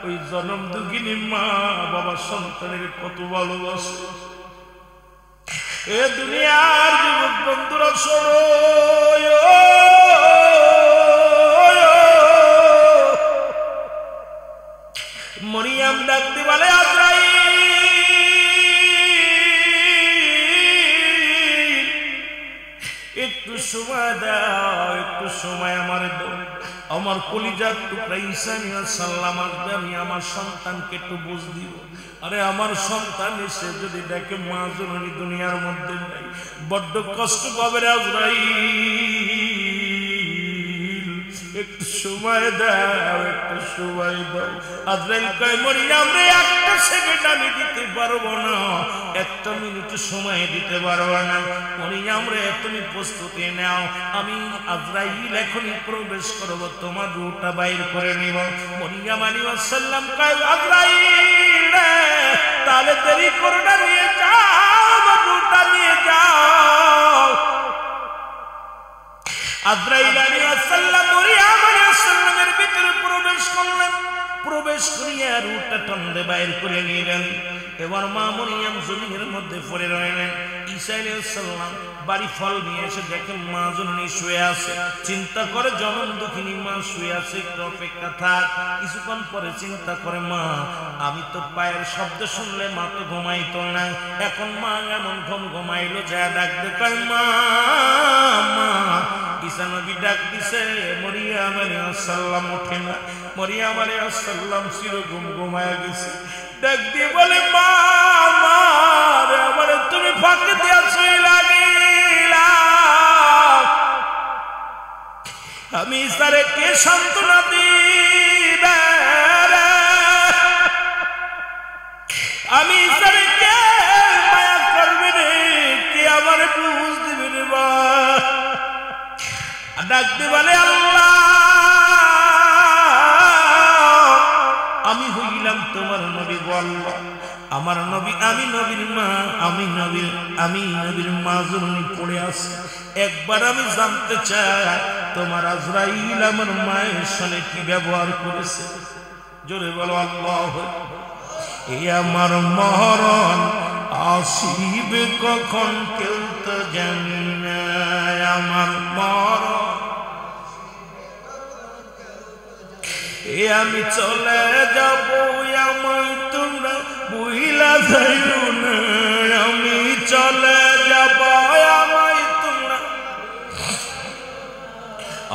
ওই জনম দুঃখিনী মা বাবা সন্তানের কত ভালোবাসে। এ দুনিয়ার যুবক বন্ধুরা শোনো, মরিয়াম ডাকতে বলে আজরাইল একটু সময় দাও, একটু সময় আমার দাও, আমার কলিজার টুকরা ঈসা আলাইহিস সালাম আসবে, আমি আমার সন্তানকে একটু বুঝ দিব। আরে আমার সন্তান এসে যদি দেখে মা জননী দুনিয়ার মধ্যে নাই, বড্ড কষ্ট পাবে রে আজরাইল, একটু সময় দাও, একটু সময় দাও। আজরাইল কয় মরিয়াম রে একটা সেকেন্ড আমি দিতে পারবো না, একটা মিনিট সময় দিতে পারবো না। মরিয়াম রে তুমি প্রস্তুতি নাও, আমি আজরাইল এখনই প্রবেশ করব, তোমার রূহটা বাইর করে নিব। মরিয়াম আলাইহিস সালাম কয় আজরাইল তাহলে দেরি করো না, নিয়ে যাও, রূহটা নিয়ে যাও। আজরাইল আলাইহিস সালাম মরিয়াম আলাইহিস সালামের ভিতরে প্রবেশ করলেন, প্রবেশ করিয়া রূহটা টানতে বাইর করে নিলেন। এবার মা মরিয়াম জমিনের মধ্যে পড়ে রইলেন। ঈসা আলাইহিস সালাম বাড়ি ফল নিয়ে এসে দেখে মা জননী শুয়ে আছে, চিন্তা করে জনম দুঃখিনী মা শুয়ে আছে, একটু অপেক্ষা থাক। কিছুক্ষণ পরে চিন্তা করে মা আমি তো পায়ের শব্দ শুনলে মা তো ঘুমাইতো না, এখন মা এমন ঘুমাইলো, যা ডাকতে কয় মা মা। ঈসা নবী ডাক দিছে, মরিয়াম আলাইহিস সালাম ওঠে না, মরিয়াম আলাইহিস সালাম চিরঘুম ঘুমায়া গেছে। ডাক দিয়ে বলে মা মা রে আমারে তুমি ফাঁকে দিয়া শুইলা গেলা, আমি ঈসারে কে সান্ত্বনা দিবে রে, আমি ঈসারে কে মায়া করবে রে, কে আমারে বুঝ দিবে রে। বা ডাক দিয়ে বলে আল্লাহ আমি হইলাম তোমার নবী, বল আমার নবী, আমি নবীর মা, আমি নবীর মা জননী পড়ে আছে। একবার আমি জানতে চাই তোমার আজরাইল আমার মায়ের সাথে কি ব্যবহার করেছে। জোরে বলো আল্লাহ। এই আমার মরণ আসিবে কখন কেউ তো জানি না, আমার মরণ আমি চলে যাব, আমায় তোমরা বুঝলা যাইও না, আমি চলে যাব, আমায় তোমরা,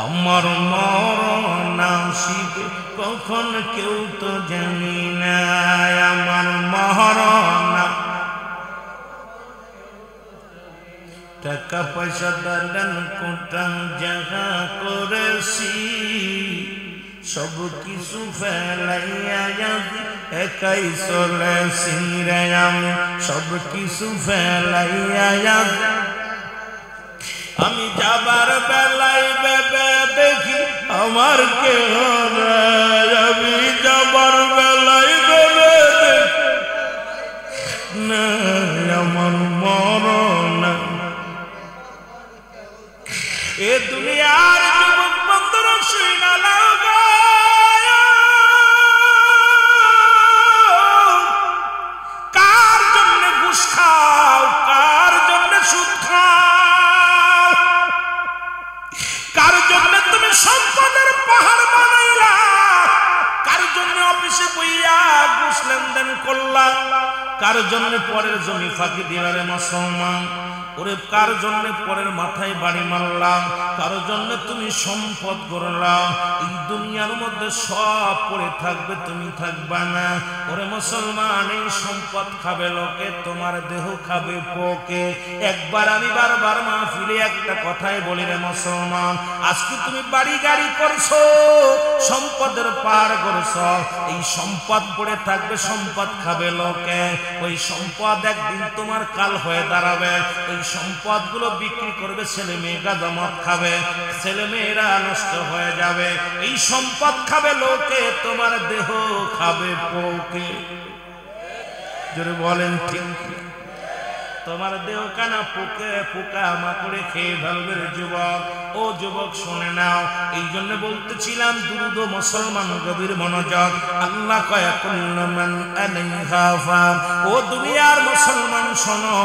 আমার মরণ আসিবে কখন কেউ তো জানি না, আমার মরণ। টাকা পয়সা দান কোটাং জায়গা করেছি, সব কিছু ফেলাইয়া একাই চলেছি রে আমি, সব কিছু ফেলাইয়া আমি যাবার বেলায় ভেবে দেখি আমার কেহ নাই, আমি যাবার বেলায় ভেবে দেখি না আমার মরণ। এ দুনিয়ার যুবক বন্ধুরা শুইনা লাগা, কার জন্য ঘুষ খাও, কার জন্য সুদ খাও, কার জন্য তুমি সম্পদের পাহাড় বানাইলা, কার জন্য অফিসে বইয়া ঘুষ লেনদেন করলা, কার জন্য পরের জমি ফাঁকি দিলা রে মুসলমান। ওরে কার জন্য পরের মাথায় বাড়ি মারলাম, কার জন্য তুমি সম্পদ করলাম, এই দুনিয়ার মধ্যে সব পড়ে থাকবে, তুমি থাকবে না। ওরে মুসলমান, এই সম্পদ খাবে লোকে, তোমার দেহ খাবে পোকে। একবার আমি বারবার মাহফিলে একটা কথাই বলি রে মুসলমান, আজকে তুমি বাড়ি গাড়ি করছো, সম্পদের পার করছো, এই সম্পদ পড়ে থাকবে, সম্পদ খাবে লোকে। ওই সম্পদ একদিন তোমার কাল হয়ে দাঁড়াবে। ওই সম্পদ গুলো বিক্রি করবে, ছেলে মেয়ে গাঁজা মদ খাবে, ছেলে মেয়েরা নষ্ট হয়ে যাবে। এই সম্পদ খাবে লোকে, তোমার দেহ খাবে পোকে। জোরে বলেন ঠিক? তোমার দেহ কানা পোকে পোকা মাকড়ে খেয়ে ফেলবে যুবক। ও যুবক শুনে নাও, এই জন্য বলতেছিলাম দুরুদ মুসলমান গভীর মনোযোগ। আল্লাহ কয় কুল্লু মান আলাইহা ফান। ও দুনিয়ার মুসলমান শোনো,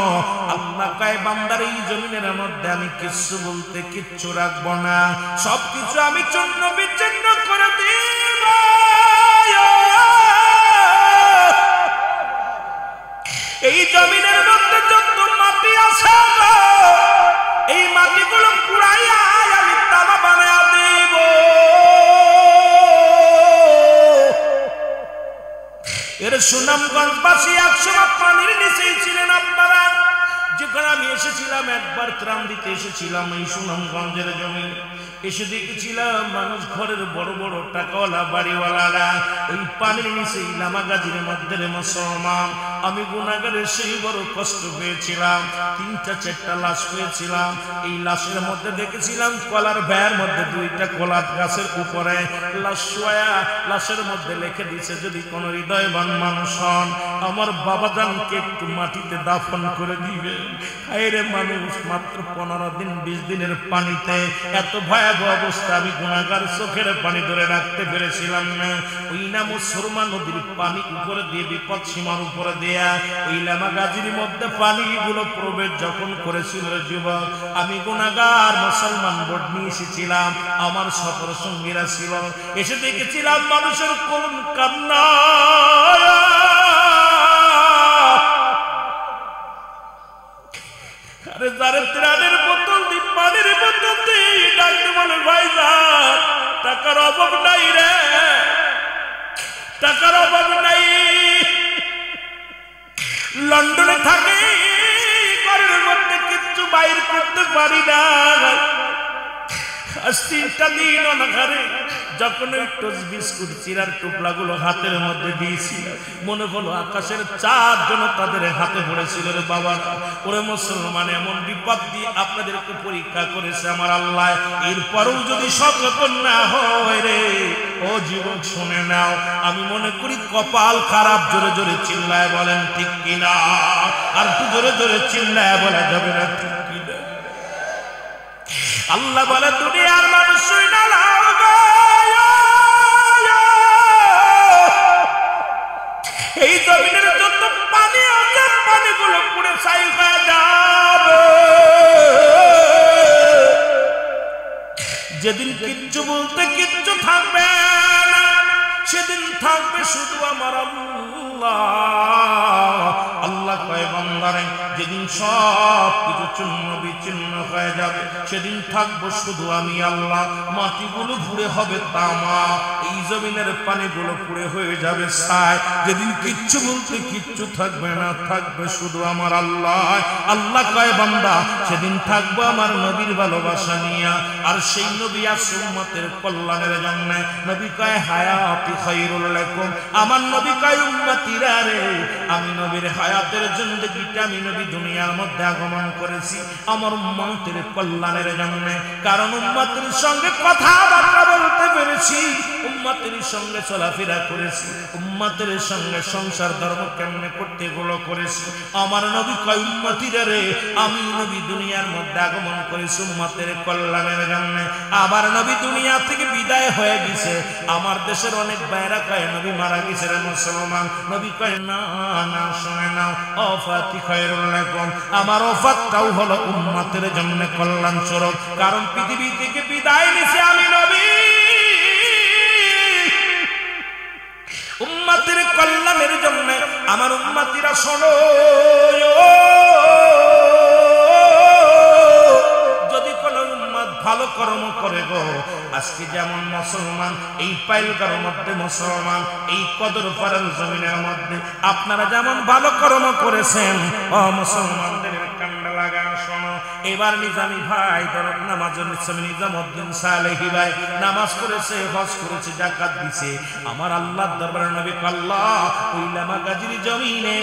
আল্লাহ কয় বান্দার এই জমিনের মধ্যে আমি কিছু বলতে কিচ্ছু রাখবো না, সবকিছু আমি চূর্ণ বিচ্ছিন্ন করে দিব। এই জমিনের মধ্যে যত মাটি আছে, এই মাটিগুলো পুরাইয়া আমি তামা বানায়া দেব। এর সুনামগঞ্জবাসী একসময় পানির নিচেই ছিলেন আপনারা। যেখানে আমি এসেছিলাম, একবার ত্রাণ দিতে এসেছিলাম এই সুনামগঞ্জের জমি, এসে দেখেছিলাম মানুষ ঘরের বড় বড় টাকাওয়ালা বাড়িওয়ালারা ওই পানির নিচে লামাগাজির মধ্যে রে মুসলমান। আমি গুনাহগারের সেই বড় কষ্ট পেয়েছিলাম, 3-4টা লাশ পেয়েছিলাম। এই লাশের মধ্যে দেখেছিলাম কলার ভ্যার মধ্যে 2টা কলা গাছের উপরে লাশ শোয়া, লাশের মধ্যে লিখে দিয়েছে যদি কোন হৃদয়বান মানুষ হন আমার বাবাজানকে একটু মাটিতে দাফন করে দিবে। আরে মানুষ মাত্র 15 দিন 20 দিনের পানিতে এত ভয়াবহ অবস্থা, আমি গুনাহগার চোখের পানি ধরে রাখতে পেরেছিলাম না। ওই না সুরমা নদীর পানি উপরে দিয়ে বিপদ সীমার উপরে দেয়া ওই লামাগাজির মধ্যে পানিগুলো প্রবেশ যখন করেছিল যুবক, আমি গুনাহগার মুসলমান বোট নিয়ে এসেছিলাম, আমার সফর সঙ্গীরা ছিল, এসে দেখেছিলাম মানুষের করুণ কান্না। আরে যারে ত্রাণের বোতল দি, পানির বোতল দি, ডাকতে বলে ভাইজান টাকার অভাব নাই রে, টাকার অভাব নাই। লন্ডনে থাকে, ঘরের মধ্যে কিচ্ছু বাইর করতে পারি না। আজ 3টা দিন অনাহারে, যখন ওই টোস্ট বিস্কুট চিরার টুকরাগুলো হাতের মধ্যে দিয়েছিল, মনে হলো আকাশের চাঁদ যেন তাদের হাতে পড়েছিল রে বাবা। ওরে মুসলমান, এমন বিপদ দিয়ে আপনাদেরকে পরীক্ষা করেছে আমার আল্লাহ, এরপরেও যদি সচেতন না হয় রে ও যুবক শুনে নাও, আমি মনে করি কপাল খারাপ। জোরে জোরে চিল্লায় বলেন ঠিক কিনা? আর একটু জোরে জোরে চিল্লায় বলা যাবে না ঠিক কিনা? আল্লাহ বলে দুনিয়ার মানুষ শুইনা লাও গো, এই জমিনের যত পানি আছে পানিগুলো পুড়ে ছাই হয়ে যাবে। যেদিন কিচ্ছু বলতে কিচ্ছু থাকবে না, সেদিন থাকবে শুধু আমার আল্লাহ। আল্লাহ কয় বান্দারে, যেদিন সব কিছু চূর্ণ বিচ্ছিন্ন হয়ে যাবে সেদিন থাকবো শুধু আমি আল্লাহ। মাটিগুলো পুড়ে হবে তামা, এই জমিনের পানিগুলো পুড়ে হয়ে যাবে ছাই। যেদিন কিচ্ছু বলতে কিচ্ছু থাকবে না, থাকবে শুধু আমার আল্লাহ। আল্লাহ কয় বান্দা, সেদিন থাকবো আমার নবীর ভালোবাসা নিয়া, আর সেই নবী আছে উম্মতের কল্যাণের জন্য। নবী কয় হায়াতি খায়রুল লাকুম, আমার নবী কয় উম্মতিরা রে, আমি নবীর হায়াতের জিন্দেগিটা আমি নবী দুনিয়ার মধ্যে আগমন করেছি আমার উম্মতের কল্যাণের জন্য। কারণ উম্মতের সঙ্গে কথাবার্তা বলতে পেরেছি, উম্মতের সঙ্গে চলাফেরা করেছি, উম্মতের সঙ্গে সংসার ধর্ম কেমনে করতে গুলো করেছি। আমার নবী কয় উম্মতিরা রে, আমি নবী দুনিয়ার মধ্যে আগমন করেছি উম্মতের কল্যাণের জন্য। আবার নবী দুনিয়া থেকে বিদায় হয়ে গেছে, আমার দেশের অনেক ভাইরা কয় নবী মারা গেছে রে মুসলমান। নবী কয় না না, শুনে নাও, ওফাতি খায়রুল লাকুম, আমার ওফাতটাও হলো উম্মতের জন্য কল্যাণ স্বরূপ। কারণ পৃথিবী থেকে বিদায় নিছে আমি নবী উম্মতের কল্যাণের জন্য। আমার উম্মতিরা শোনো, ভালো কর্ম করে গো। আজকে যেমন মুসলমান এই পাইলগার মধ্যে মুসলমান এই কদরপাড়ার জমিনের মধ্যে আপনারা যেমন ভালো কর্ম করেছেন, ও মুসলমানদের কান্না লাগা শোনো। এবার নিজামী ভাই দরদ নামাজের নিজামউদ্দিন সালেহী ভাই নামাজ করেছে, হজ করেছে, যাকাত দিছে। আমার আল্লাহর দরবারে নবী আল্লাহ ওই লামা গাজীর জমিনে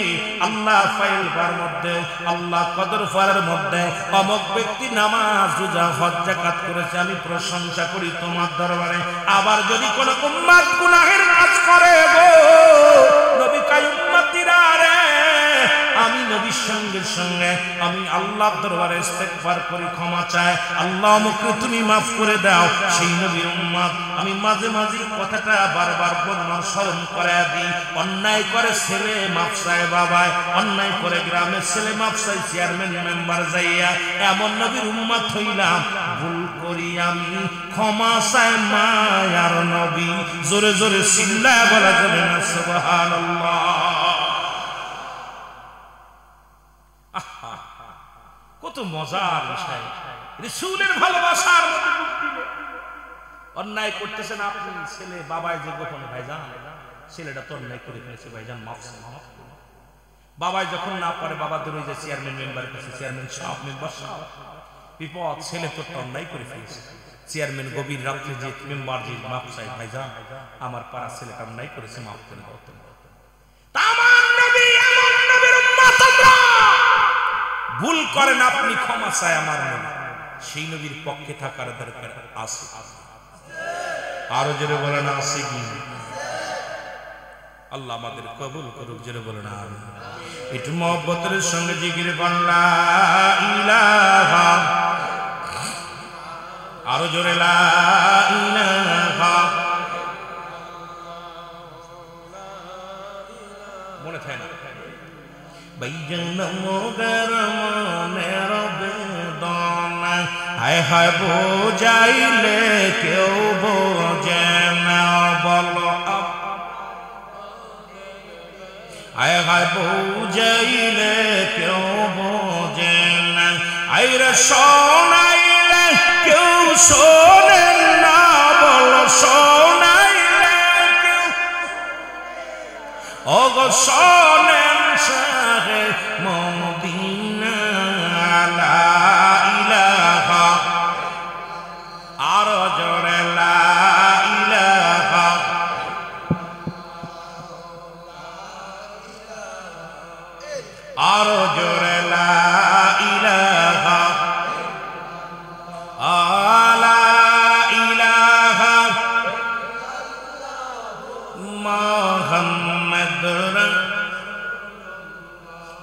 আল্লাহ পাইলগার মধ্যে আল্লাহ কদরপাড়ার মধ্যে অমুক ব্যক্তি নামাজ রোজা হজ যাকাত করেছে, আমি প্রশংসা করি তোমার দরবারে। আবার যদি কোন উম্মত গুনাহের কাজ করে গো নবী কয় উম্মতিরা রে, আমি নবীর সঙ্গে সঙ্গে আমি আল্লাহর দরবারে ইস্তেগফার করি, ক্ষমা চাই, আল্লাহ আমাকে তুমি মাফ করে দাও। সেই নবীর উম্মত আমি মাঝে মাঝে কথাটা বারবার বলবার স্মরণ করে দিই। অন্যায় করে ছেলে মাফ চায় বাবায়, অন্যায় করে গ্রামের ছেলে মাফ চাই চেয়ারম্যান মেম্বার যাইয়া, এমন নবীর উম্মত হইলাম। ভুল করি আমি ক্ষমা চাই মায়ার নবী, জোরে জোরে চিল্লায় বলা যাবে না সুবহানাল্লাহ। কত মজার বিষয়, রাসূলের ভালোবাসার মধ্যে ডুব দিলে। অন্যায় করতেছেন আপনি, ছেলে বাবায় যে গোপন ভাইজান ছেলেটা তো অন্যায় করে ফেলেছে ভাইজান মাফ করুন। বাবায় যখন না পারে বাবা দৌড়ে যায় চেয়ারম্যান মেম্বার কাছে, চেয়ারম্যান সাহেব মেম্বার সাহেব বিপদ, ছেলে তো অন্যায় করে ফেলেছে। চেয়ারম্যান গভীর রাত্রে যে মেম্বার যে মাফ চাই ভাইজান আমার পাড়া ছেলেটা অন্যায় করেছে, মাফ করে দাও। ভুল করেন আপনি ক্ষমা চায় আমার নবী, সেই নবীর পক্ষে থাকার দরকার আছে। আরো জোরে বলেন আছে কি? আল্লাহ আমাদের কবুল করুক, জোরে বলেন আমিন। একটু মহব্বতের সঙ্গে জিকির করুন লা ইলাহা, আরো জোরে লা ইলাহা। মনে থাকে না ভাইজান মোদের মনের বেদনা, হায় হায় বোঝাইলে কেউ বোঝে না, বলো হায় হায় বোঝাইলে কেউ বোঝে না, আইরে শোনাইলে কেউ শোনেন না, বলো শোনাইলে কেউ ওগো শোনেন শাহে মদিনা লা ইলাহা, আরো জোরে লা ইলাহা, আরো জোরে লা ইলাহা, আলা ইলাহা মুহাম্মাদুর।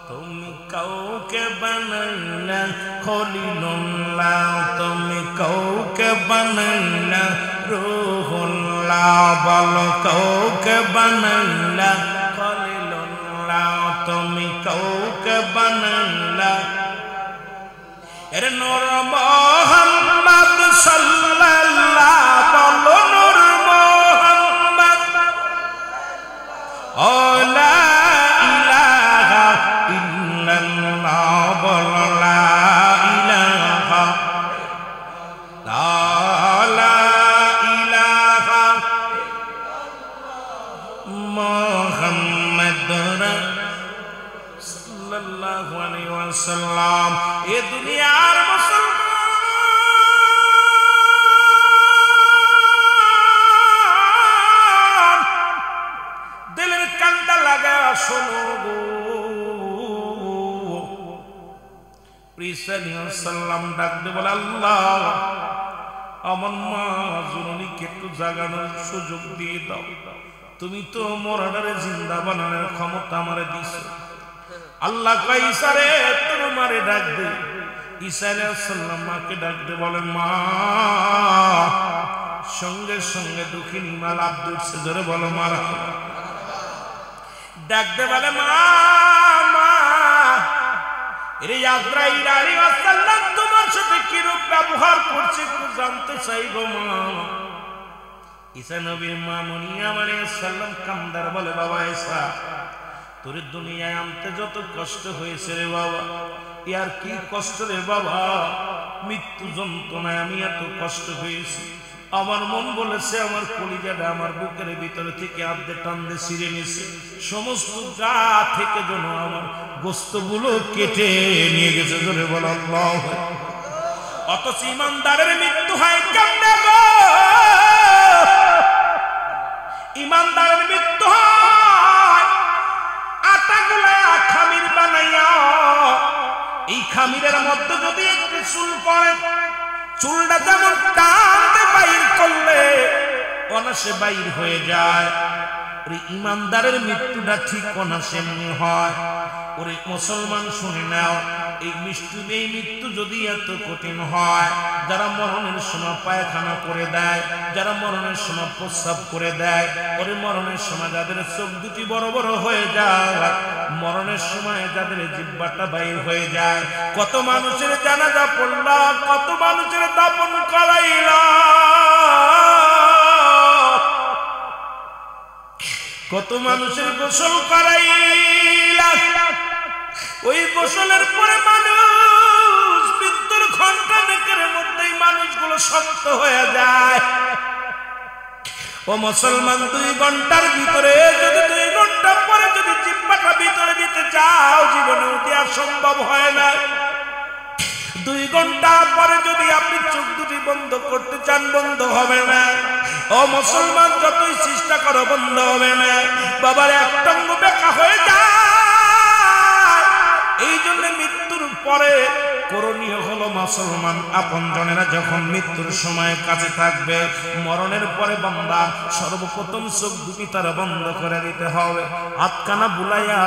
তুমি কাউকে বানাইলা খলিলুল্লাহ, তুমি কাউকে বানাইলা রূহুল্লাহ, বলো কাউকে বানাইলা খলিলুল্লাহ, তুমি কাউকে বানাইলা এর নূর মুহাম্মদ সাল্লাল্লাহ, বলো নূর মুহাম্মদ। ও লা ইলাহা ইল্লাল্লাহ, বলো লা ইলাহা, লা ইলাহা মুহাম্মাদুর সাল্লাল্লাহু আলাইহি ওয়াসাল্লাম। এ দুনিয়ার মুসলমান দিলের কান্দা লাগা শোনো গো, সাল্লাম ডাকতে বলে আল্লাহ আমার মা জননীকে একটু জাগানোর সুযোগ দিয়ে দাও, তুমি তো মরাডারে জিন্দা বানানোর ক্ষমতা আমারে দিছ। আল্লাহ কয় ঈসা রে তোমারে ডাক দে। ঈসা আলাইহিস সালাম মাকে ডাক দে বলে মা, সঙ্গে সঙ্গে দুঃখিনী মা লাভ ধরছে, ধরে বলো মারা, ডাক দে বলে মা, এরে আজরাইল আলাইহিস সালাম তোমার সাথে কি রূপ ব্যবহার করছে একটু জানতে চাইবো মা। ঈসা নবীর মা মরিয়ম আলাইহিস সালাম কান্দার বলে বাবা ঈসা তোর দুনিয়ায় আনতে যত কষ্ট হয়েছে রে বাবা, ইয়ার কি কষ্ট রে বাবা, মৃত্যু যন্ত্রণায় আমি এত কষ্ট পেয়েছি, আমার মন বলেছে আমার কলিজাটা আমার বুকের ভিতরে থেকে আধে টান্দে ছিঁড়ে নিছে, সমস্ত গা থেকে যেন আমার গোস্তগুলো কেটে নিয়ে গেছে। জোরে বল আল্লাহু আকবার। অথচ ইমানদারের মৃত্যু হয় কেমনে গো? ইমানদারের মৃত্যু হয় আটাগুলা খামির বানাইয়া, এই খামিরের মধ্যে যদি একটু চুল পড়ে, চুলটা যেমন টানতে বাইর করলে অনাসে বাইর হয়ে যায়, ওই ইমানদারের মৃত্যুটা ঠিক অনাসে মনে হয়। ওরে মুসলমান শুনে নাও, এই মৃত্যু যদি এত কঠিন হয়, যারা মরণের সময় পায়খানা করে দেয়, যারা মরণের সময় প্রস্রাব করে দেয়, ওরে মরণের সময় যাদের চোখ দুটি বড় বড় হয়ে যায়, মরণের সময় যাদের জিহ্বাটা বাইর হয়ে যায়, কত মানুষের জানাজা পড়লা, কত মানুষের দাফন করাইলা, কত মানুষের গোসল করাইলা, ওই গোসলের পরে মানুষ মৃত্যুর ঘন্টা নেকের মধ্যেই মানুষগুলো শক্ত হয়ে যায়। ও মুসলমান, 2 ঘন্টার ভিতরে যদি 2 ঘন্টা পরে যদি জিহ্বাটা ভিতরে দিতে চাও, জীবনে দেওয়া সম্ভব হয় না। 2 ঘন্টা পরে যদি আপনি চোখ দুটি বন্ধ করতে চান, বন্ধ হবে না। ও মুসলমান, যতই চেষ্টা করো বন্ধ হবে না। বাবার একটা অঙ্গ বেঁকা হয়ে যায়। এই জন্য মৃত্যুর পরে করণীয় হলো মুসলমান আপনজনেরা যখন মৃত্যুর সময় কাছে থাকবে, মরণের পরে বান্দা সর্বপ্রথম চোখ দুটি তার বন্ধ করে দিতে হবে, হাতখানা বুলাইয়া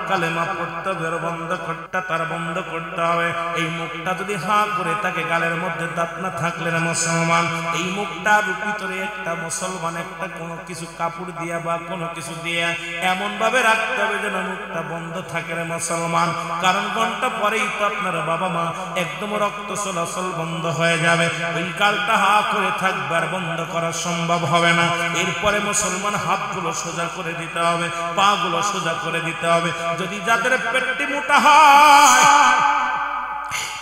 কালেমা পড়তে হবে, বন্ধ করতে তার বন্ধ করতে হবে। এই মুখটা যদি হা করে থাকে, গালের মধ্যে দাঁত না থাকলে না মুসলমান, এই মুখটার ভিতরে একটা মুসলমান একটা কোনো কিছু কাপড় দিয়া বা কোনো কিছু দিয়া এমন ভাবে রাখতে হবে যেন মুখটা বন্ধ থাকে রে মুসলমান। কারণ ঘন্টা পরেই তো আপনার বাবা মা একদম রক্ত চলাচল বন্ধ হয়ে যাবে। ওই গালটা হা করে থাকবে, আর বন্ধ করা সম্ভব হবে না। এরপরে মুসলমান হাতগুলো সোজা করে দিতে হবে, পা গুলো সোজা করে দিতে হবে। যদি যাদের পেটটি মোটা হয়,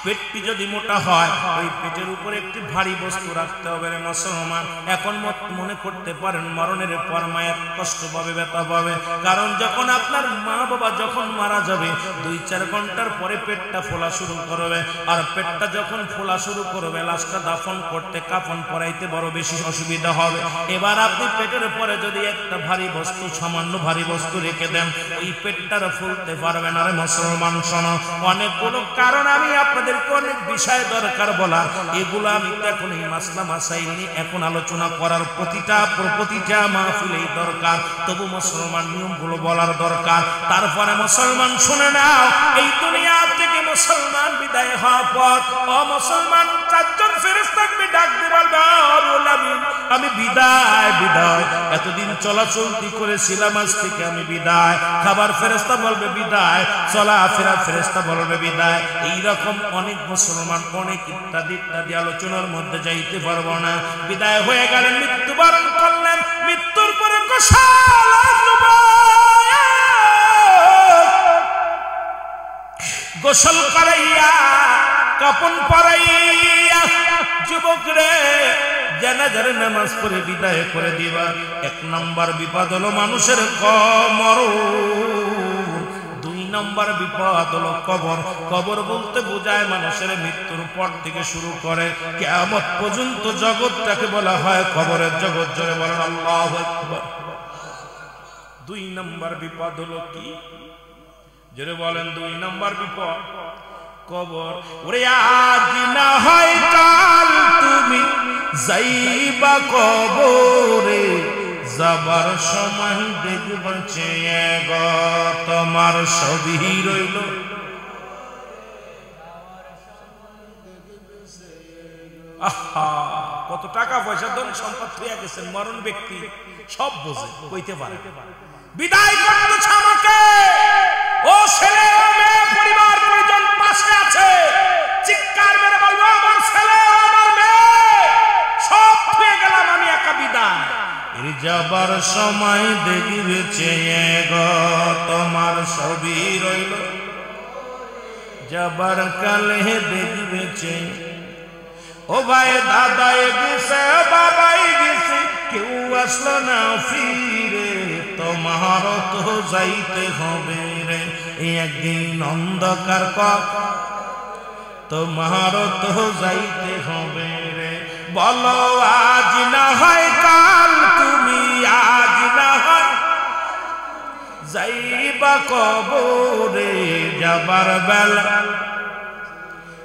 পেটটি যদি মোটা হয়, ওই পেটের উপরে একটি ভারী বস্তু রাখতে হবে রে মুসলমান। এখন মনে করতে পারেন মরণের পর মায়ের কষ্ট পাবে, ব্যথা পাবে, কারণ যখন আপনার মা বাবা যখন মারা যাবে 2-4 ঘন্টার পরে পেটটা ফোলা শুরু করবে, আর পেটটা যখন ফোলা শুরু করবে, লাশটা দাফন করতে কাফন পরাইতে বড় বেশি অসুবিধা হবে। এবার আপনি পেটের পরে যদি একটা ভারী বস্তু, সামান্য ভারী বস্তু রেখে দেন, ওই পেটটার ফুলতে পারবে না রে মুসলমান। শোনো, অনেকগুলো কারণ আমি আপনাদের অনেক বিষয় দরকার বলা, এগুলো আমি এখন এই মাসলা মাসাইল নিয়ে এখন আলোচনা করার প্রতিটা মাহফিলেই দরকার। তবু মুসলমান নিয়মগুলো বলার দরকার। তারপরে মুসলমান শুনে নাও, এই দুনিয়া থেকে মুসলমান বিদায় হওয়ার পর মুসলমান 4 জন ফেরেশতাকে ডাক দিয়ে বলবে, আমি বিদায় বিদায়, এতদিন চলাচলতি করেছিলাম, আজ থেকে আমি বিদায়। খাবার ফেরেশতা বলবে বিদায়, চলাফেরা ফেরেশতা বলবে বিদায়। এইরকম অনেক মুসলমান অনেক ইত্যাদি ইত্যাদি আলোচনার মধ্যে যাইতে পারবো না। বিদায় হয়ে গেলেন, মৃত্যুবরণ করলেন। মৃত্যুর পরে গোসল করাইয়া কাপন পরাইয়া যুবক রে জানাজার নামাজ পড়ে বিদায় করে দিবা। 1 নম্বর বিপদ হলো মানুষের মরণ। 2 নম্বর বিপদ হলো কবর। কবর বলতে বোঝায় মানুষের মৃত্যুর পর থেকে শুরু করে কিয়ামত পর্যন্ত জগৎটাকে বলা হয় কবরের জগৎ। জোরে বলেন আল্লাহু আকবার। 2 নম্বর বিপদ হলো কি? জোরে বলেন 2 নম্বর বিপদ কবর। ওরে আজ না হয় কাল তুমি যাইবা কবরে, যাবার সময় দেখবা চেয়ে গো তোমার সবই রইল। আহা, কত টাকা পয়সা ধন সম্পদ হয়ে গেছেন, মরণ ব্যক্তি সব বোঝে, কইতে পারে। বিদায় করতেছে আমাকে, ও ছেলে ও মেয়ে, পরিবার পরিজন পাশে আছে, চিৎকার মেরে বলবো আমার ছেলে আমার মেয়ে সব পেয়ে গেলাম, আমি একা বিদায়। যাবার সময় দেখবে চেয়ে গো তোমার সবই রইল, যাবার কালে দেখবে চেয়ে ও ভাই দাদাই গেছে বাবাই গেছে কেউ আসলো না ফিরে তোমার তো যাইতে হবে রে একদিন অন্ধকার তোমার তো যাইতে হবে রে বলো আজ না হয় কাল তুমি আজ না হয় যাইবা কবরে যাবার বেলা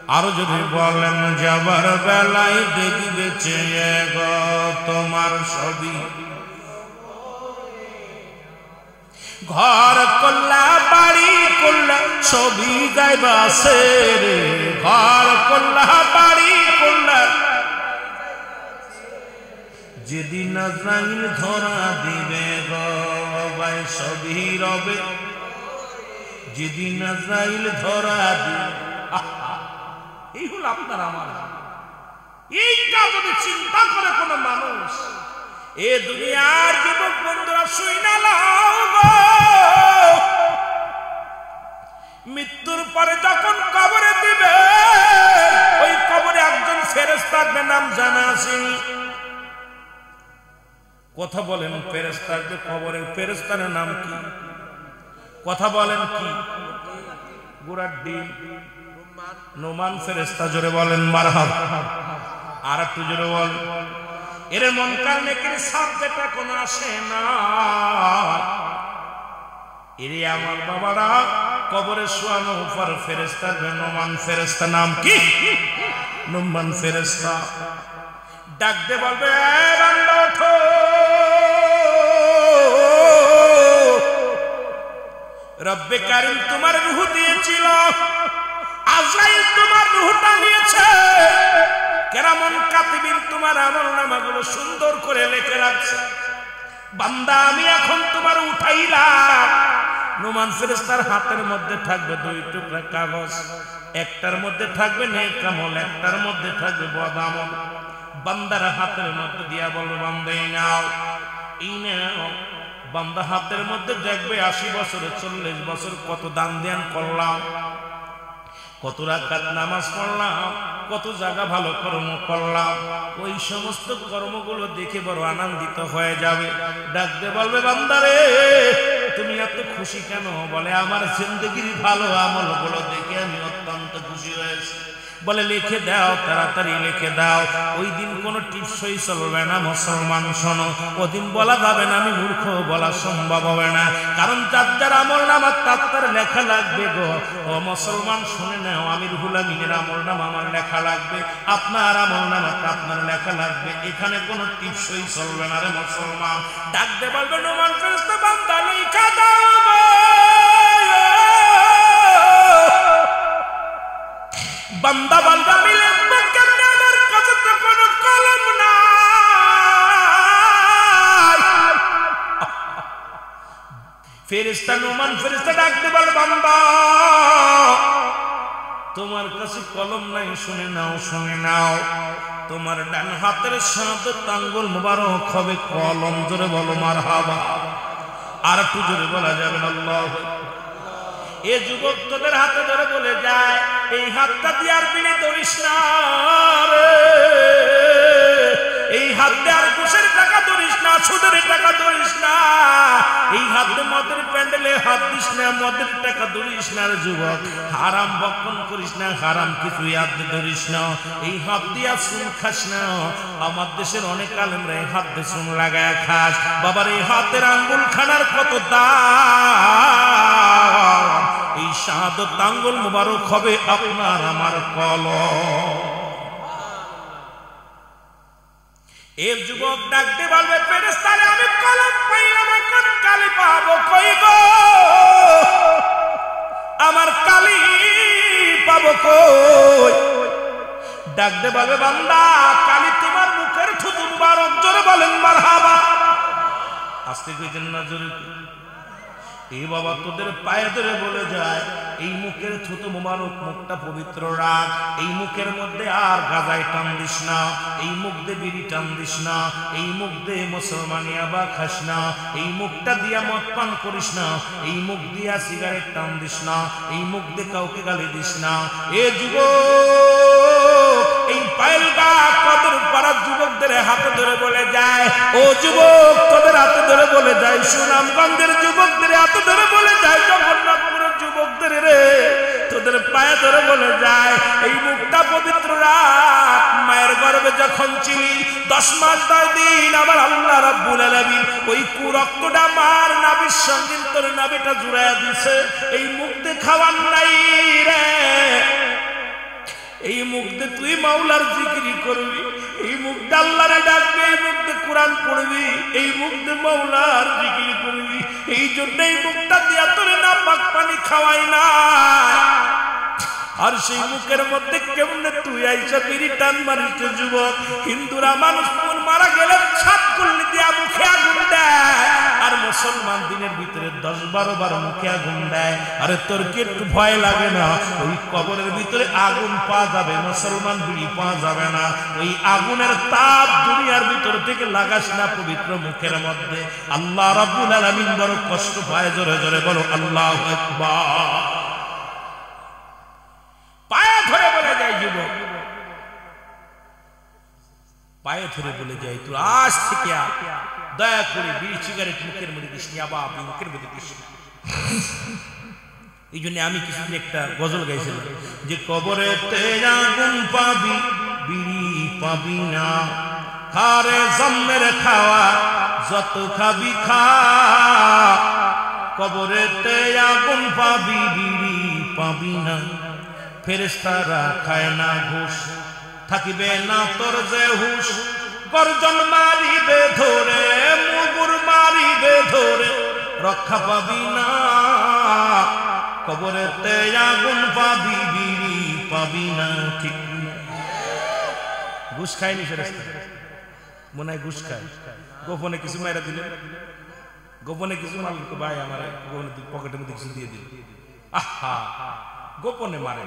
আর যদি বলেন যাবার বেলায় দেখবে চেয়ে গো তোমার ছবি ঘর করলা বাড়ি করলা ছবি গাইবা রে ঘর করলা বাড়ি করলা যেদিন আজরাইল ধরা দিবে গো ভাই ছবি রবে যেদিন আজরাইল ধরা দিবে এই হলো আপনার আমার এইটা যদি চিন্তা করে কোন মানুষ এ দুনিয়ার যুবক বন্ধুরা শুইনা লাও মৃত্যুর পরে যখন কবরে দিবে ওই কবরে একজন ফেরেশতার নাম জানা আছে কথা বলেন ফেরেশতার যে কবরে ফেরেশতার নাম কি কথা বলেন কি গোড়ার ডিম নোমান ফেরেশতা জোরে বলেন মারহাবা আর একটু জোরে বল এর মনকার নেকির সাবজেক্ট কোন আসে না এর আমার বাবারা কবরে শোয়ানো উপর ফেরেশতা নোমান ফেরেশতা নাম কি নোমান ফেরেশতা ডাক দে বলবে এ বান্দা ওঠো রব্বে কারীম তোমার রূহ দিয়েছিল আজরাইল তোমার রূহটা নিয়েছে কেরামন কাতিবিন তোমার আমলনামাগুলো সুন্দর করে লিখে রাখছে বান্দা আমি এখন তোমার উঠাইলাম নোমান ফেরেশতার হাতের মধ্যে থাকবে দুই টুকরা কাগজ একটার মধ্যে থাকবে নেক আমল একটার মধ্যে থাকবে বদ আমল বান্দার হাতের মধ্যে দিয়া বলবো বান্দা এই নাও বান্দা হাতের মধ্যে দেখবে 80 বছরে 40 বছর কত দান ধ্যান করলাম কত রাকাত নামাজ পড়লাম কত জায়গা ভালো কর্ম করলাম ওই সমস্ত কর্মগুলো দেখে বড় আনন্দিত হয়ে যাবে ডাকতে বলবে বান্দারে তুমি এত খুশি কেন বলে আমার জিন্দেগির ভালো আমলগুলো দেখে আমি অত্যন্ত খুশি হয়েছি বলে লিখে দাও তাড়াতাড়ি লিখে দাও ওই দিন কোনো টিপসই চলবে না মুসলমান শোনো ওদিন বলা যাবে না আমি মূর্খ বলা সম্ভব হবে না কারণ যার আমলনামা তার লেখা লাগবে গো ও মুসলমান শুনে নাও আমি রুহুল আমিনের আমলনামা আমার লেখা লাগবে আপনার আমলনামা আপনার লেখা লাগবে এখানে কোনো টিপসই চলবে না রে মুসলমান ডাকতে বলবে নোমান ফেরেশতা বান্দা লিখা দাও বান্দা বান্দা মিলে কেমনে আমার কাছে তো কোনো কলম নাই ফেরেশতা নোমান ফেরেশতা ডাকতে বলে বান্দা তোমার কাছে কলম নাই শুনে নাও তোমার ডান হাতের শাহাদাত আঙ্গুল মোবারক হবে কলম জোরে বলো মারহাবা আর একটু জোরে বলা যাবে না আল্লাহু এ যুবক তোদের হাতে ধরে বলে যায় এই হাতটা দিয়ার বিনে ধরিস না রে এই হাত দিয়ে আর ঘুষের টাকা ধরিস না সুদের টাকা ধরিস না এই হাতে মদের প্যান্ডেলে হাত দিস না মদের টাকা ধরিস না রে যুবক হারাম ভক্ষণ করিস না হারাম কিছু হাত ধরিস না এই হাত দিয়া সুন খাস না আমার দেশের অনেক আলেমরা এই হাত দিয়ে সুন লাগায় খাস বাবার এই হাতের আঙ্গুল খানার কত দাম এই শাহাদাত আঙ্গুল মোবারক হবে আপনার আমার কলম এর যুবক ডাকতে বলবে ফেরেশতারে আমি কলম পাইলাম এখন কালি পাবো কই গো আমার কালি পাবো কই ডাকতে বলবে বান্দা কালি তোমার মুখের থুতু মুবারক জোরে বলেন মারহাবা আস্তে কইতেন না জোরে এই বাবা তোদের পায়ে ধরে বলে যায় এই মুখের থুতু মুবারক মুখটা পবিত্র রাখ এই মুখের মধ্যে আর গাজায় টান দিস না এই মুখ দিয়ে বিড়ি টান দিস না এই মুখ দিয়ে মুসলমানিয়া বা খাস না এই মুখটা দিয়া মদ পান করিস না এই মুখ দিয়া সিগারেট টান দিস না এই মুখ দিয়ে কাউকে গালি দিস না এ যুবক এই পায়েলগা কদর পাড়ার যুবকদের হাতে ধরে বলে যায়, ও যুবক তোদের হাতে ধরে বলে যায়, সুনামগঞ্জের যুবকদের হাতে ধরে বলে যায়, জগন্নাথপুরের যুবকদের রে তোদের পায়ে ধরে বলে যায়, এই মুখটা পবিত্র রাখ। মায়ের গর্ভে যখন ছিলি 10 মাস 10 দিন আমার আল্লাহ রাব্বুল আলামিন ওই কুরক্তটা মার নাভির সঙ্গে তোর নাভিটা জুড়াইয়া দিছে। এই মুখ দিয়ে খাওয়ার নাই রে, এই মুখ দিয়ে তুই মাওলার জিকিরি করবি, এই মুখ দিয়ে আল্লাহরে ডাকবি, এই মুখ দিয়ে কোরআন পড়বি, এই মুখ দিয়ে মাওলার জিকিরি করবি। এই জন্য এই মুখটা দিয়া তোরে না পাক পানি খাওয়াই না। আর সেই মুখের মধ্যে কেমনে তুই আইসা বিড়ি টান মারিস যুবক। হিন্দুরা মানুষ মারা গেলে 7 গুল্লি দিয়া মুখে আগুন দেয়, আর মুসলমান দিনের ভিতরে 10-12 বার মুখে আগুন দেয়। আরে তোর কি একটু ভয় লাগে না? ওই কবরের ভিতরে আগুন পাওয়া যাবে, মুসলমান বিড়ি পাওয়া যাবে না। ওই আগুনের তাপ দুনিয়ার ভিতর থেকে লাগাস না পবিত্র মুখের মধ্যে। আল্লাহ রাব্বুল আলামিন বড় কষ্ট পায়। জোরে জোরে বলো আল্লাহু আকবার। পায়ে ধরে বলে যায় যুবক, পায়ে ধরে বলে যায় তুই আজ থেকে দয়া করে বিড়ি সিগারেট মুখের মধ্যে দিস নি, আবার আপনি মুখের মধ্যে দিস। এই জন্য আমি কিছুদিন একটা গজল গাইছিলাম যে কবরেতে আগুন পাবি বিড়ি পাবি না, হারে জন্মের খাওয়া যত খাবি খা। কবরেতে আগুন পাবি বিড়ি পাবি না, ফেরেশতারা খায় না ঘুষ, থাকিবে না তোর যে হুশ। গর্জন মারিবে ধরে, মুগুর মারিবে ধরে, রক্ষা পাবি না। কবরেতে আগুন পাবি বিড়ি পাবি না। ঠিক ঘুষ খায়নি ফেরেশতা? মনে হয় ঘুষ খায়। গোপনে কিছু মাইরা দিলেন, গোপনে কিছু মারল, ভাই আমার পকেটের মধ্যে কিছু দিয়ে দিল। আহা, গোপনে মারে,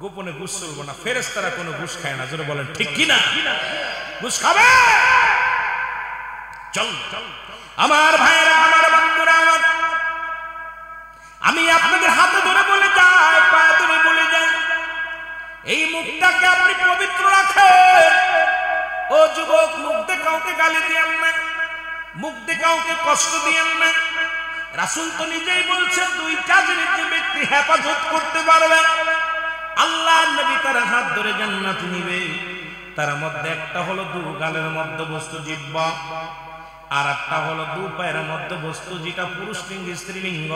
গোপনে ঘুষ চলবো না। ফেরেশতারা কোনো ঘুষ খায় না। জোরে বলেন ঠিক কিনা? ঘুষ খাবে? চল আমার ভাইয়েরা, আমার বন্ধুরা, আমি আপনাদের হাতে ধরে বলে যাই, পায়ে ধরে বলে যাই, এই মুখটাকে আপনি পবিত্র রাখেন। ও যুবক, মুখ দিয়ে কাউকে গালি দিয়েন না, মুখ দিয়ে কাউকে কষ্ট দিয়েন না। রাসূল তো নিজেই বলছেন 2টা জিনিস যে ব্যক্তি হেফাজত করতে পারবে, আল্লাহ নবী তার হাত ধরে জান্নাতে নিবে। তার মধ্যে একটা হলো 2 গালের মধ্যবস্তু জিহ্বা, আর একটা হলো 2 পায়ের মধ্যবস্তু যেটা পুরুষ লিঙ্গ স্ত্রীলিঙ্গ।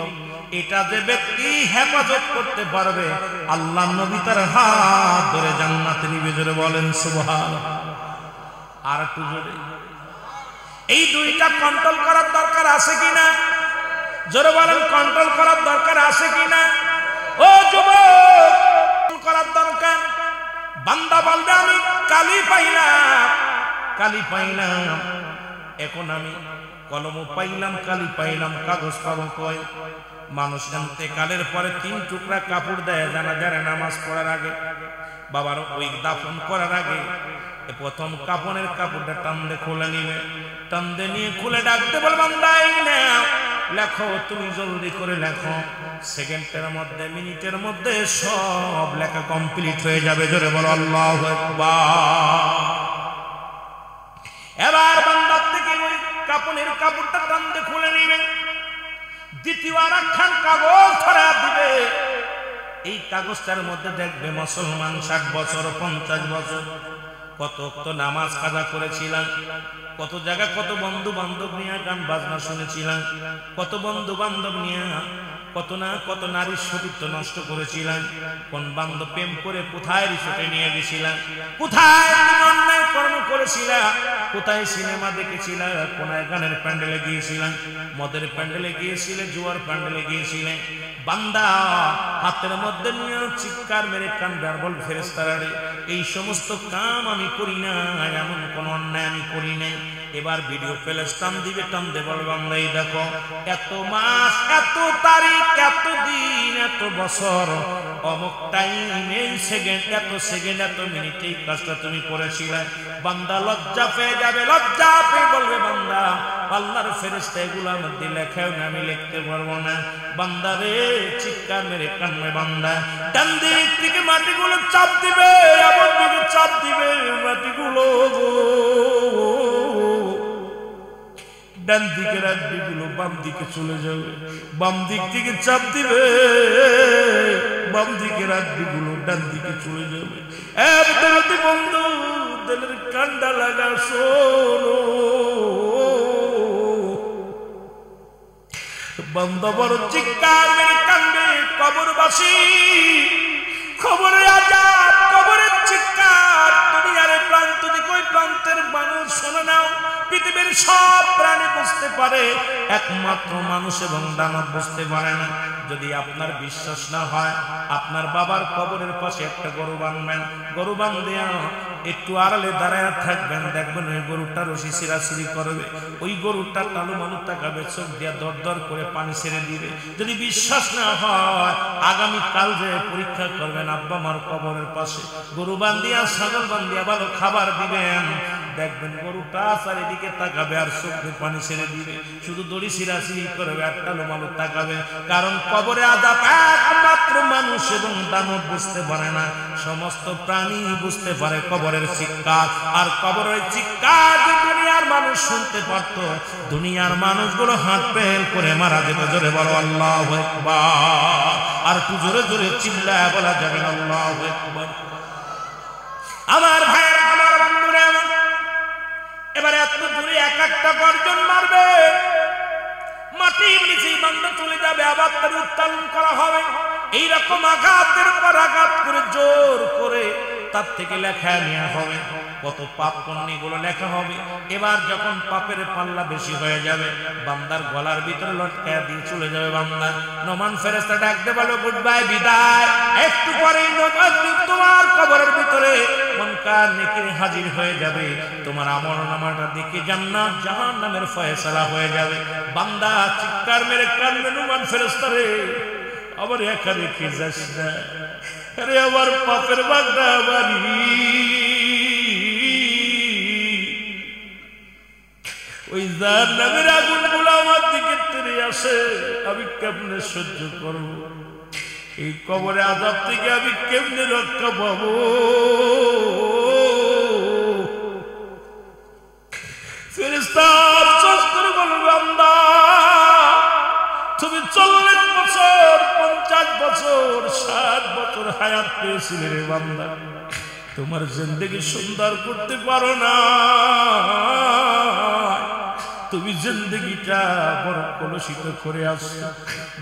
এটা যে ব্যক্তি হেফাজত করতে পারবে, আল্লাহ নবী তার হাত ধরে জান্নাতে নিবে। জোরে বলেন সুবহানাল্লাহ। আর একটু জোরে। এই 2টা কন্ট্রোল করার দরকার আছে কিনা? জোরে বলেন, কন্ট্রোল করার দরকার আছে কিনা? ও যুবক, করার দরকার। বান্দা বলবে আমি কালি পাইলাম, কালি পাইলাম, এখন আমি কলম পাইলাম, কালি পাইলাম, কাগজ পাবো কই? মানুষ ইন্তেকালের পরে 3 টুকরা কাপড় দেয় জানাজার নামাজ পড়ার আগে, বাবার ওই দাফন করার আগে। প্রথম কাপড়ের কাপড়টা টানদে খুলে নিবে, টানদে নিয়ে খুলে ডাকতে বলবে বান্দা এই নাও, লেখো, তুমি জলদি করে লেখো। সেকেন্ডের মধ্যে, মিনিটের মধ্যে সব লেখা কমপ্লিট হয়ে যাবে। জোরে বলো আল্লাহু আকবার। এবার বান্দার থেকে ওই কাপড়ের কাপড়টা টানতে খুলে নিবে, দ্বিতীয় আরেকখান কাগজ ধরা দিবে। এই কাগজটার মধ্যে দেখবে মুসলমান 60 বছর 50 বছর কত ওয়াক্ত নামাজ কাজা করেছিলাম, কত জায়গা কত বন্ধু বান্ধব নিয়ে গান বাজনা শুনেছিলাম, কত বন্ধু বান্ধব নিয়ে কত নারীর সতীত্ব নষ্ট করেছিলাম, কোন বান্ধব প্রেম করে কোথায় রিসোর্টে নিয়ে গেছিলাম, কোথায় অন্যায় কর্ম করেছিলাম, কোথায় সিনেমা দেখেছিলাম, কোনায় গানের প্যান্ডেলে গিয়েছিলাম, মদের প্যান্ডেলে গিয়েছিলে, জুয়ার প্যান্ডেলে গিয়েছিলে। বান্দা হাতের মধ্যে নিয়ে চিৎকার মেরে কান্দার বল ফেরেশতারা, এই সমস্ত কাম আমি করি না, এমন কোন অন্যায় আমি করি নাই। এবার ভিডিও ফেলে টান দিবে, টান দে বলবাম না এই দেখো এত মাস, এত তারিখ, এত দিন, এত বছর, অমুক টাইম, এই সেকেন্ড, এত সেকেন্ড, এত মিনিট এই কাজটা তুমি করেছিলে। বান্দা লজ্জা পেয়ে যাবে, লজ্জা পেয়ে বলবে বান্দা আল্লাহর ফেরেশতা এগুলো মধ্যে লেখাও না, আমি লিখতে পারবো না। বান্দা রে চিৎকার মেরে কান্না, বান্দা ডান দিক থেকে মাটিগুলো চাপ দিবে, এমন দিকে চাপ দিবে মাটিগুলো, ডান দিকের আড্ডিগুলো বাম দিকে চলে যাবে, বাম দিক থেকে চাপ দিবে, বাম দিকের আড্ডিগুলো ডান দিকে চলে যাবে। বন্ধু দিলের কান্ডা লাগা শোনো, বান্দা বড় চিৎকার মেরে কান্দে, কবরবাসী খবরে আজাব, কবরের চিৎকার দুনিয়ার প্রান্ত থেকে ওই প্রান্তের মানুষ শোনে নাও। পৃথিবীর সব প্রাণী বুঝতে পারে, একমাত্র মানুষ এবং দানব বুঝতে পারে না। যদি আপনার বিশ্বাস না হয়, আপনার বাবার কবরের পাশে একটা গরু বাঁধবেন, গরু বাঁধিয়া একটু আড়ালে দাঁড়ায় থাকবেন, দেখবেন ওই গরুটা রশি ছিঁড়াছিঁড়ি করবে, ওই গরুটা টালু মানু তাকাবে, চোখ দিয়া দর দর করে পানি ছেড়ে দিবে। যদি বিশ্বাস না হয়, আগামী কাল যে পরীক্ষা করবেন, আব্বা মার কবরের পাশে গরু বান্ধিয়া, ছাগল বান্ধিয়া ভালো খাবার দিবেন, দেখবেন গরুটা চারিদিকে তাকাবে আর চোখে পানি ছেড়ে দিবে, শুধু দড়ি ছিঁড়াছিঁড়ি করবে আর টালু মালু তাকাবে। কারণ কবরে আযাব একমাত্র মানুষ এবং দানব বুঝতে পারে না, সমস্ত প্রাণী বুঝতে পারে কবরের চিৎকার। আর কবরের চিৎকার যে দুনিয়ার মানুষ শুনতে পারত, দুনিয়ার মানুষগুলো হাত ফেল করে মারা যেত। জোরে বলো আল্লাহু আকবার, আর একটু জোরে জোরে চিল্লায় বলা যাবে আল্লাহু আকবার। আমার ভাইয়েরা, আমার বন্ধুরা, এবারে এত দূরে এক একটা গর্জন মারবে, মাটির নিচে বান্দা চলে যাবে, আবার তার উত্তোলন করা হবে। এইরকম আঘাতের পর আঘাত করে জোর করে তার থেকে লেখা নেওয়া হবে, কত পাপ পুণ্যগুলো লেখা হবে। এবার যখন পাপের পাল্লা বেশি হয়ে যাবে, বান্দার গলার ভিতরে লটকায়া দিয়ে চলে যাবে বান্দা। নমান ফেরেশতা ডাকতে বলো গুড বাই, বিদায়। একটু পরেই তোমার কবরের ভিতরে মুনকার নেকির হাজির হয়ে যাবে, তোমার আমলনামাটা দেখে জান্নাত জাহান্নামের ফয়সালা হয়ে যাবে। বান্দা চিৎকার মেরে কাঁদবে, নমান ফেরেশতা রে আবার একা রেখে যাস না, আরে আমার পাপের বাগদা বাড়ি, ওই জাহান্নামের আগুনগুলো আমার দিকে তেড়ে আসে, আমি কেমনে সহ্য করব? এই কবরে আযাব থেকে আমি কেমনে রক্ষা পাবো? ফেরেশতা আফসোস করে বলবে, বান্দা তুমি 40 বছর, 50 বছর, 60 বছর হায়াত পেয়েছিলে রে বান্দা, তোমার জিন্দেগি সুন্দর করতে পারো না, তুমি জিন্দেগিটা বড় কলুষিত করে আসছো।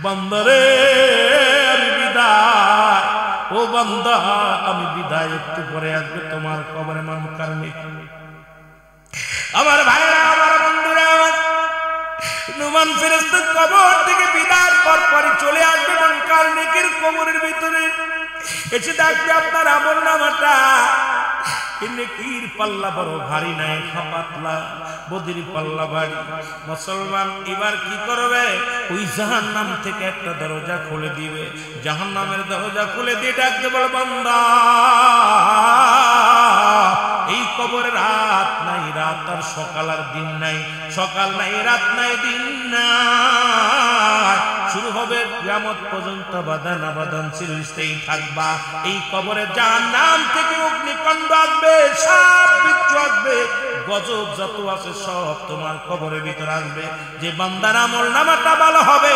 বান্দারে আমি বিদায়, ও বান্দা আমি বিদায়, একটু পরে আসবে তোমার কবরে মুনকার নেকির। আমার ভাইরা, আমার বন্ধুরা, নুমান ফেরেশতা কবর থেকে বিদায়ের পর পরই চলে আসবে মুনকার নেকির কবরের ভিতরে, এসে দেখবে আপনার আমলনামাটা, নেকির পাল্লা বড় ভারী নাই, পাতলা, বদির পাল্লা ভারী। মুসলমান এবার কি করবে? ওই জাহান্নাম থেকে একটা দরজা খুলে দিবে, জাহান্নামের দরজা খুলে দিয়ে ডাকতে বলে, বান্দা এই কবরে রাত নাই, রাত আর সকাল আর দিন নাই, সকাল নাই, রাত নাই, দিন নাই, শুরু হবে কিয়ামত পর্যন্ত বাঁধন আবাদন চিরস্থায়ী থাকবা। এই কবরে জাহান্নাম থেকে অগ্নিকাণ্ড আসবে, সাপ বিচ্ছু আসবে, গজব যত আছে সব তোমার কবরের ভিতর আসবে। যে বান্দার আমলনামাটা ভালো হবে,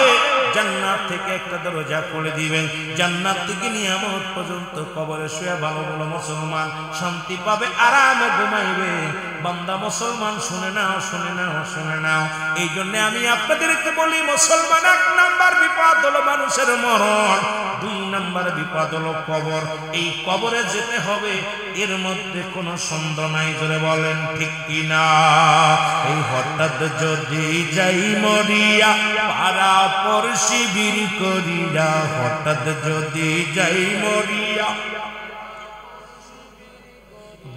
জান্নাত থেকে একটা দরজা খুলে দিবেন, জান্নাত থেকে নিয়ামত পর্যন্ত কবরে শুয়ে ভালো ভালো মুসলমান শান্তি পাবে, আরামে ঘুমাইবে। বান্দা মুসলমান শুনে নাও, শুনে নাও, শুনে নাও। এই জন্য আমি আপনাদেরকে বলি, মুসলমান 1 নাম্বার বিপদ হলো মানুষের মরণ, 2 নাম্বার বিপদ হলো কবর। এই কবরে যেতে হবে, এর মধ্যে কোনো সন্দেহ নাই। জোরে বলেন ঠিক কিনা? এই হঠাৎ যদি যাই মরিয়া, পাড়া পড়শি বীর করিয়া, হঠাৎ যদি যাই মরিয়া,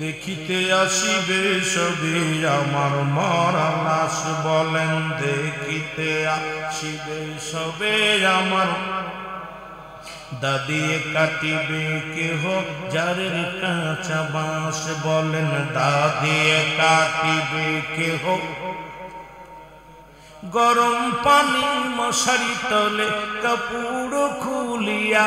দেখিতে আসিবে সবে আমার মরা লাশ বলেন দেখিতে আসিবে সবে আমার দাদিয়ে কাটিবে কেহ যারের কাঁচা বাঁশ বলেন দাদিয়ে কাটিবে কেহ গরম পানি মশারি তলে কাপড় খুলিয়া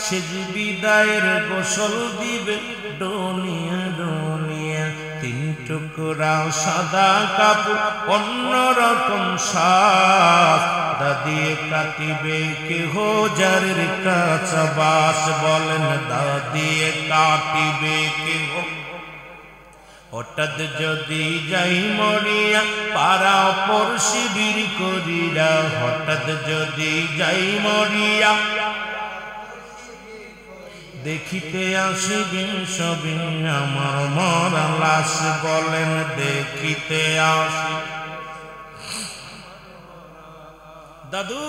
সেজ বিদায়ের গোসল দিবে ডনিয়া ডনিয়া তিন টুকরা সাদা কাপড় অন্যরকম সাজ দাদিয়ে কাটিবে কেহ যারের কাঁচা বাঁশ বলেন দাদিয়ে কাটিবে কেহ হঠাৎ যদি যাই মরিয়া পাড়া পর শিবির করিয়া হঠাৎ যদি যাই মরিয়া দেখিতে আসিবে সবে আমার মরা লাশ বলেন দেখিতে আসি দাদু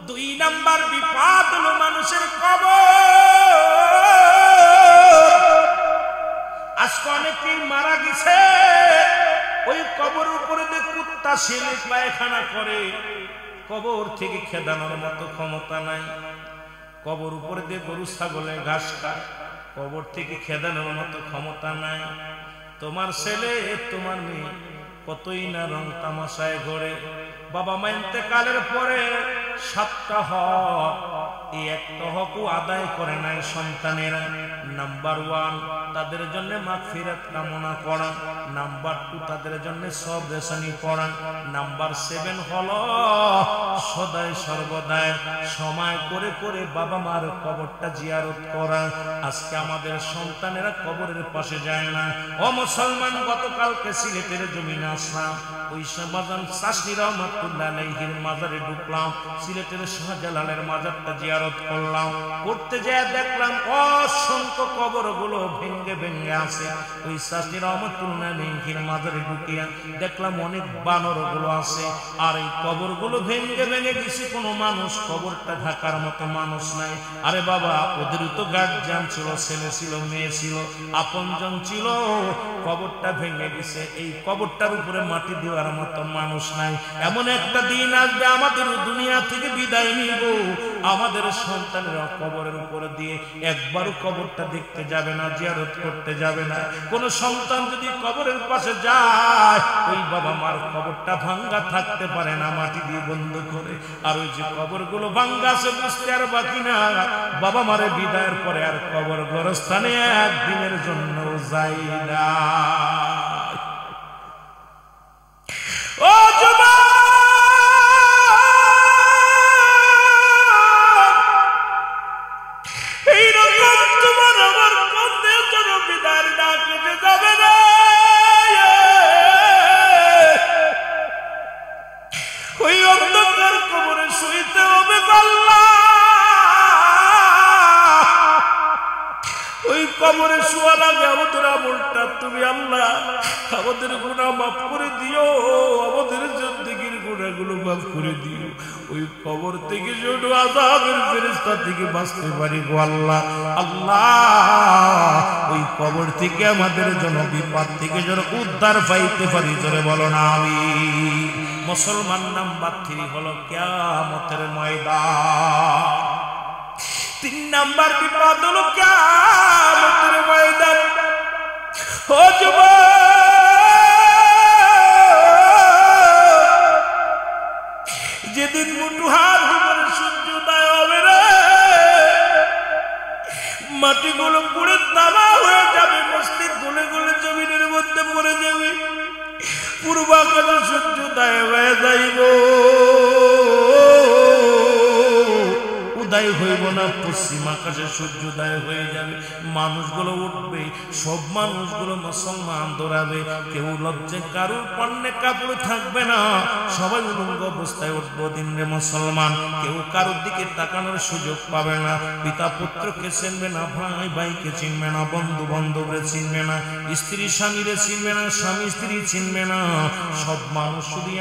2 নাম্বার বিপদ হলো মানুষের কবর আজকে অনেকেই মারা গেছে ওই কবর উপরে যে কুত্তা ছেলে পায়খানা করে কবর থেকে খেদানোর মতো ক্ষমতা নাই কবর উপরে যে গরু ছাগলে ঘাস খায় কবর থেকে খেদানোর মতো ক্ষমতা নাই তোমার ছেলে তোমার মেয়ে কতই না রং তামাশায় ঘরে বাবা মা ইন্তেকালের পরে 7টা হক এই একটা হকও আদায় করে নাই সন্তানেরা নাম্বার 1 তাদের জন্য মাগফিরাত কামনা করা নাম্বার 2 তাদের জন্য সব রেশানি পড়া নাম্বার 7 হলো সদাই সর্বদাই সময় করে করে বাবা মার কবরটা জিয়ারত করা আজকে আমাদের সন্তানেরা কবরের পাশে যায় না ও মুসলমান গতকালকে সিলেটের জমিনে আসলাম ওই সমাজান চাষনি রহমাতুল্লাহ আলাইহির মাজারে ঢুকলাম সিলেটের শাহজালালের মাজারটা জিয়ারত করলাম করতে যায় দেখলাম অসংখ্য কবরগুলো ভেঙে ভেঙে আছে ওই চাষনি রহমাতুল্লাহ আলাইহির মাজারে ঢুকিয়া দেখলাম অনেক বানরগুলো আছে আর এই কবরগুলো ভেঙে ভেঙে গেছে কোনো মানুষ কবরটা ঢাকার মতো মানুষ নাই আরে বাবা ওদের তো গার্জিয়ান ছিল ছেলে ছিল মেয়ে ছিল আপনজন ছিল কবরটা ভেঙে গেছে এই কবরটার উপরে মাটি দেওয়ার মতো মানুষ নাই এমন একটা দিন আসবে আমাদের দুনিয়া থেকে বিদায় নিব আমাদের সন্তানেরা কবরের উপরে দিয়ে একবারও কবরটা দেখতে যাবে না জিয়ারত করতে যাবে না কোন সন্তান যদি কবরের পাশে যায় ওই বাবা মার কবরটা ভাঙ্গা থাকতে পারে না মাটি দিয়ে বন্ধ করে আর ওই যে কবরগুলো ভাঙ্গা আছে বুঝতে আর বাকি না বাবা মারে বিদায়ের পরে আর কবর গোরস্থানে একদিনের জন্য যাই না ও যুবক এইরকম তোমার আমার কন্দের জন্য বিদায়ের ডাক দিতে যাবে না ওই অন্ধকার কবরে শুইতে হবে আল্লাহ ওই কবরে শোয়ার আগে আমাদের আমলটা তুমি আল্লাহ আমাদের গুনাহ মাফ করে দিও আমাদের জিন্দেগীর গুনাহগুলো মাফ করে দিও ওই কবর থেকে যেন আযাবের ফেরেশতা থেকে বাঁচতে পারি গো আল্লাহ আল্লাহ ওই কবর থেকে আমাদের জন্য বিপদ থেকে যেন উদ্ধার পাইতে পারি জোরে বলো না আমিন মুসলমান নাম্বার 3 হলো কিয়ামতের ময়দান 3 নাম্বার বিপদ হলো কিয়ামতের ময়দান ও যুবক যেদিন মুঠু হাত উপরে সূর্যোদয় হবে রে মাটিগুলো পুড়ে তামা হয়ে যাবে মসজিদ গলে গলে জমিনের মধ্যে পড়ে যাবে পূর্ব আকাশে সূর্যোদয় হয়ে যাইব উদয় হইব না পশ্চিম আকাশে সূর্যোদয় হয়ে যাবে মানুষগুলো উঠবে সব মানুষগুলো মুসলমান দৌড়াবে কেউ লজ্জে কারুর পণ্যে কাপড় থাকবে না সবাই উলঙ্গ অবস্থায় উঠবো দিন রে মুসলমান কেউ কারোর দিকে তাকানোর সুযোগ পাবে না পিতা পুত্রকে চিনবে না ভাই ভাইকে চিনবে না বন্ধু বান্ধবরে চিনবে না স্ত্রী স্বামীরে চিনবে না স্বামী স্ত্রী চিনবে না সব মানুষ শুধু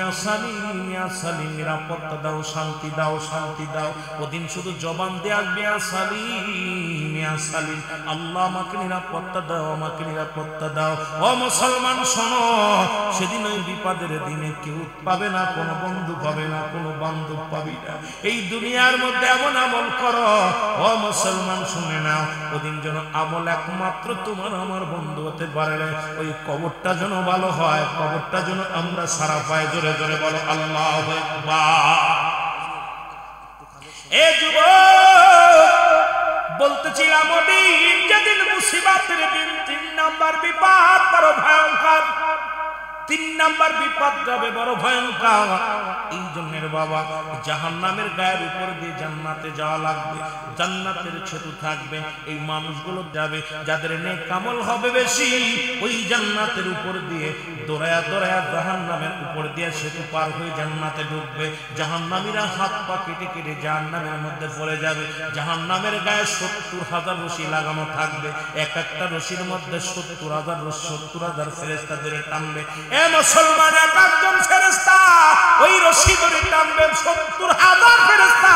আসালি নিরাপত্তা দাও শান্তি দাও ওদিন শুধু জবান দিয়ে আসবে ইয়া সালিম ইয়া সালিম, আল্লাহ আমাকে নিরাপত্তা দাও, আমাকে নিরাপত্তা দাও। ও মুসলমান শোনো, সেদিন ওই বিপদের দিনে কেউ পাবে না, কোনো বন্ধু পাবে না, কোনো বান্ধব পাবি না। এই দুনিয়ার মধ্যে এমন আমল করো, ও মুসলমান শুনে নাও, ওদিন যেন আমল একমাত্র তোমার আমার বন্ধু হতে পারে না। ওই কবরটা যেন ভালো হয়, কবরটা যেন আমরা সারা পায়ে জোরে জোরে বলো আল্লাহু আকবার। এ যুবক বলতেছিলাম, ওদিন যেদিন মুসিবতের দিন, 3 নাম্বার বিপদ বড় ভয়ঙ্কর, 3 নাম্বার বিপদ যাবে বড় ভয়ঙ্কর। এই জন্যের বাবা জাহান্নামের গায়ের উপর দিয়ে জান্নাতে যাওয়া লাগবে, জান্নাতের সেতু থাকবে। এই মানুষগুলো যাবে যাদের নেক আমল হবে বেশি, ওই জান্নাতের উপর দিয়ে দৌড়ায়া দৌড়ায়া জাহান্নামের উপর দিয়ে সেতু পার হয়ে জান্নাতে ঢুকবে। জাহান্নামীরা হাত পা কেটে কেটে জাহান্নামের মধ্যে পড়ে যাবে। জাহান্নামের গায়ে 70,000 রশি লাগানো থাকবে, এক একটা রশির মধ্যে 70,000 ফেরেশতা ধরে টানবে। এ মুসলমান, এক একজন ফেরেশতা ওই রশি ধরে টানবে, 70,000 ফেরেশতা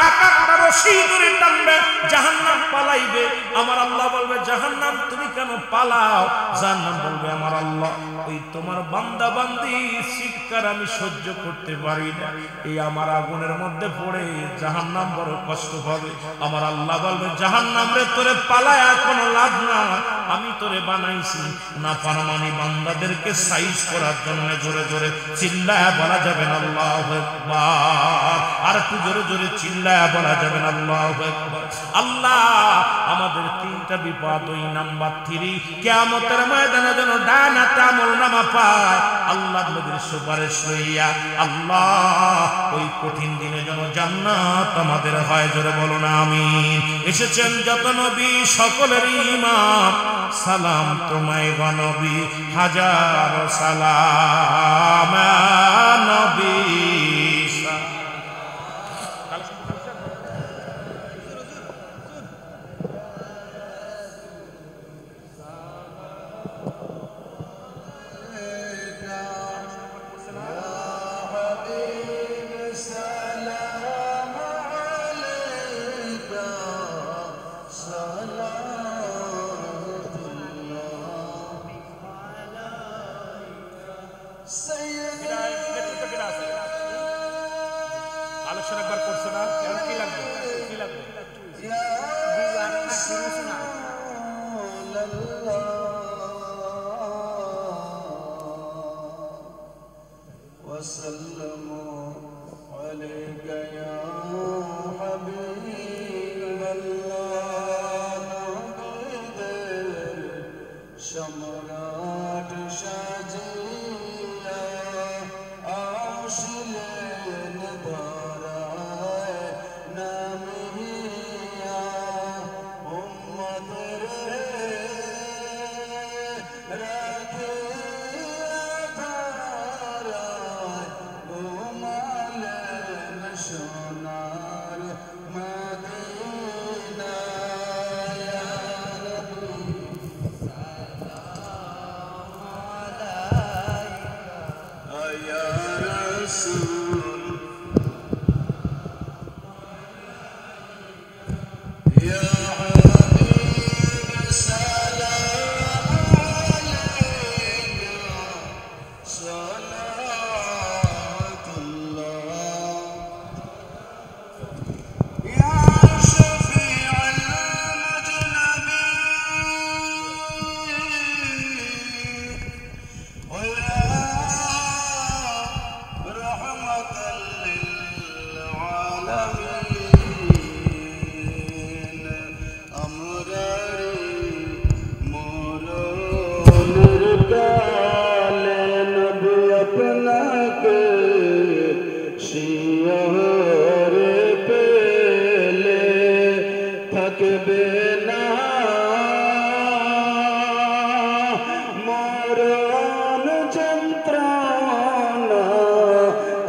এক একটা রশি ধরে টানবে। জাহান্নাম পালাইবে, আমার আল্লাহ বলবে জাহান্নাম তুমি কেন পালাও? জাহান্নাম বলবে আমার আল্লাহ, ওই তোমার বান্দা বান্দি চিৎকার আমি সহ্য করতে পারি না, এই আমার আগুনের মধ্যে পড়ে জাহান্নাম বড় কষ্ট পাবে। আমার আল্লাহ বলবে জাহান্নাম রে, তোরে পালায় কোনো লাভ না, আমি তোরে বানাইছি নাফরমানি বান্দাদেরকে সাইজ করার জন্য। জোরে জোরে চিল্লায়া বলা যাবে না আল্লাহু আকবার, আর একটু জোরে জোরে চিল্লায়া বলা যাবে না আল্লাহু আকবার। আল্লাহ আমাদের 3টা বিপদ, ওই নাম্বার 3 কিয়ামতের ময়দানে যেন ডানাতে আমলনামা পায় আল্লাহ নবীর সুপারিশ লইয়া। আল্লাহ ওই কঠিন দিনে যেন জান্নাত আমাদের হয়, জোরে বলুন আমিন। এসেছেন যত নবী সকলের ইমাম, সালাম তোমায় গো নবী, হাজার সালাম নবী। আলোচনা একবার করছে না, কি লাগবে কি লাগবে সম্রাট সাজিয়া আসলেন ধরায় নামিয়া, উম্মতের রাখিয়া ধরায় ঘুমালেন সোনার মদিনায়। Ya Rasul, Ya Habib, salam alayka, salatullah. Ya Shafi' al-mujnabin, wa ya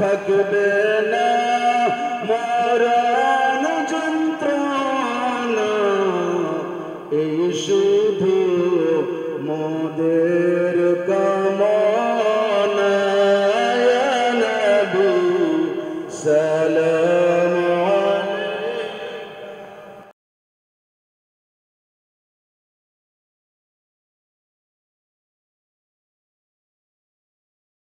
থাকবে না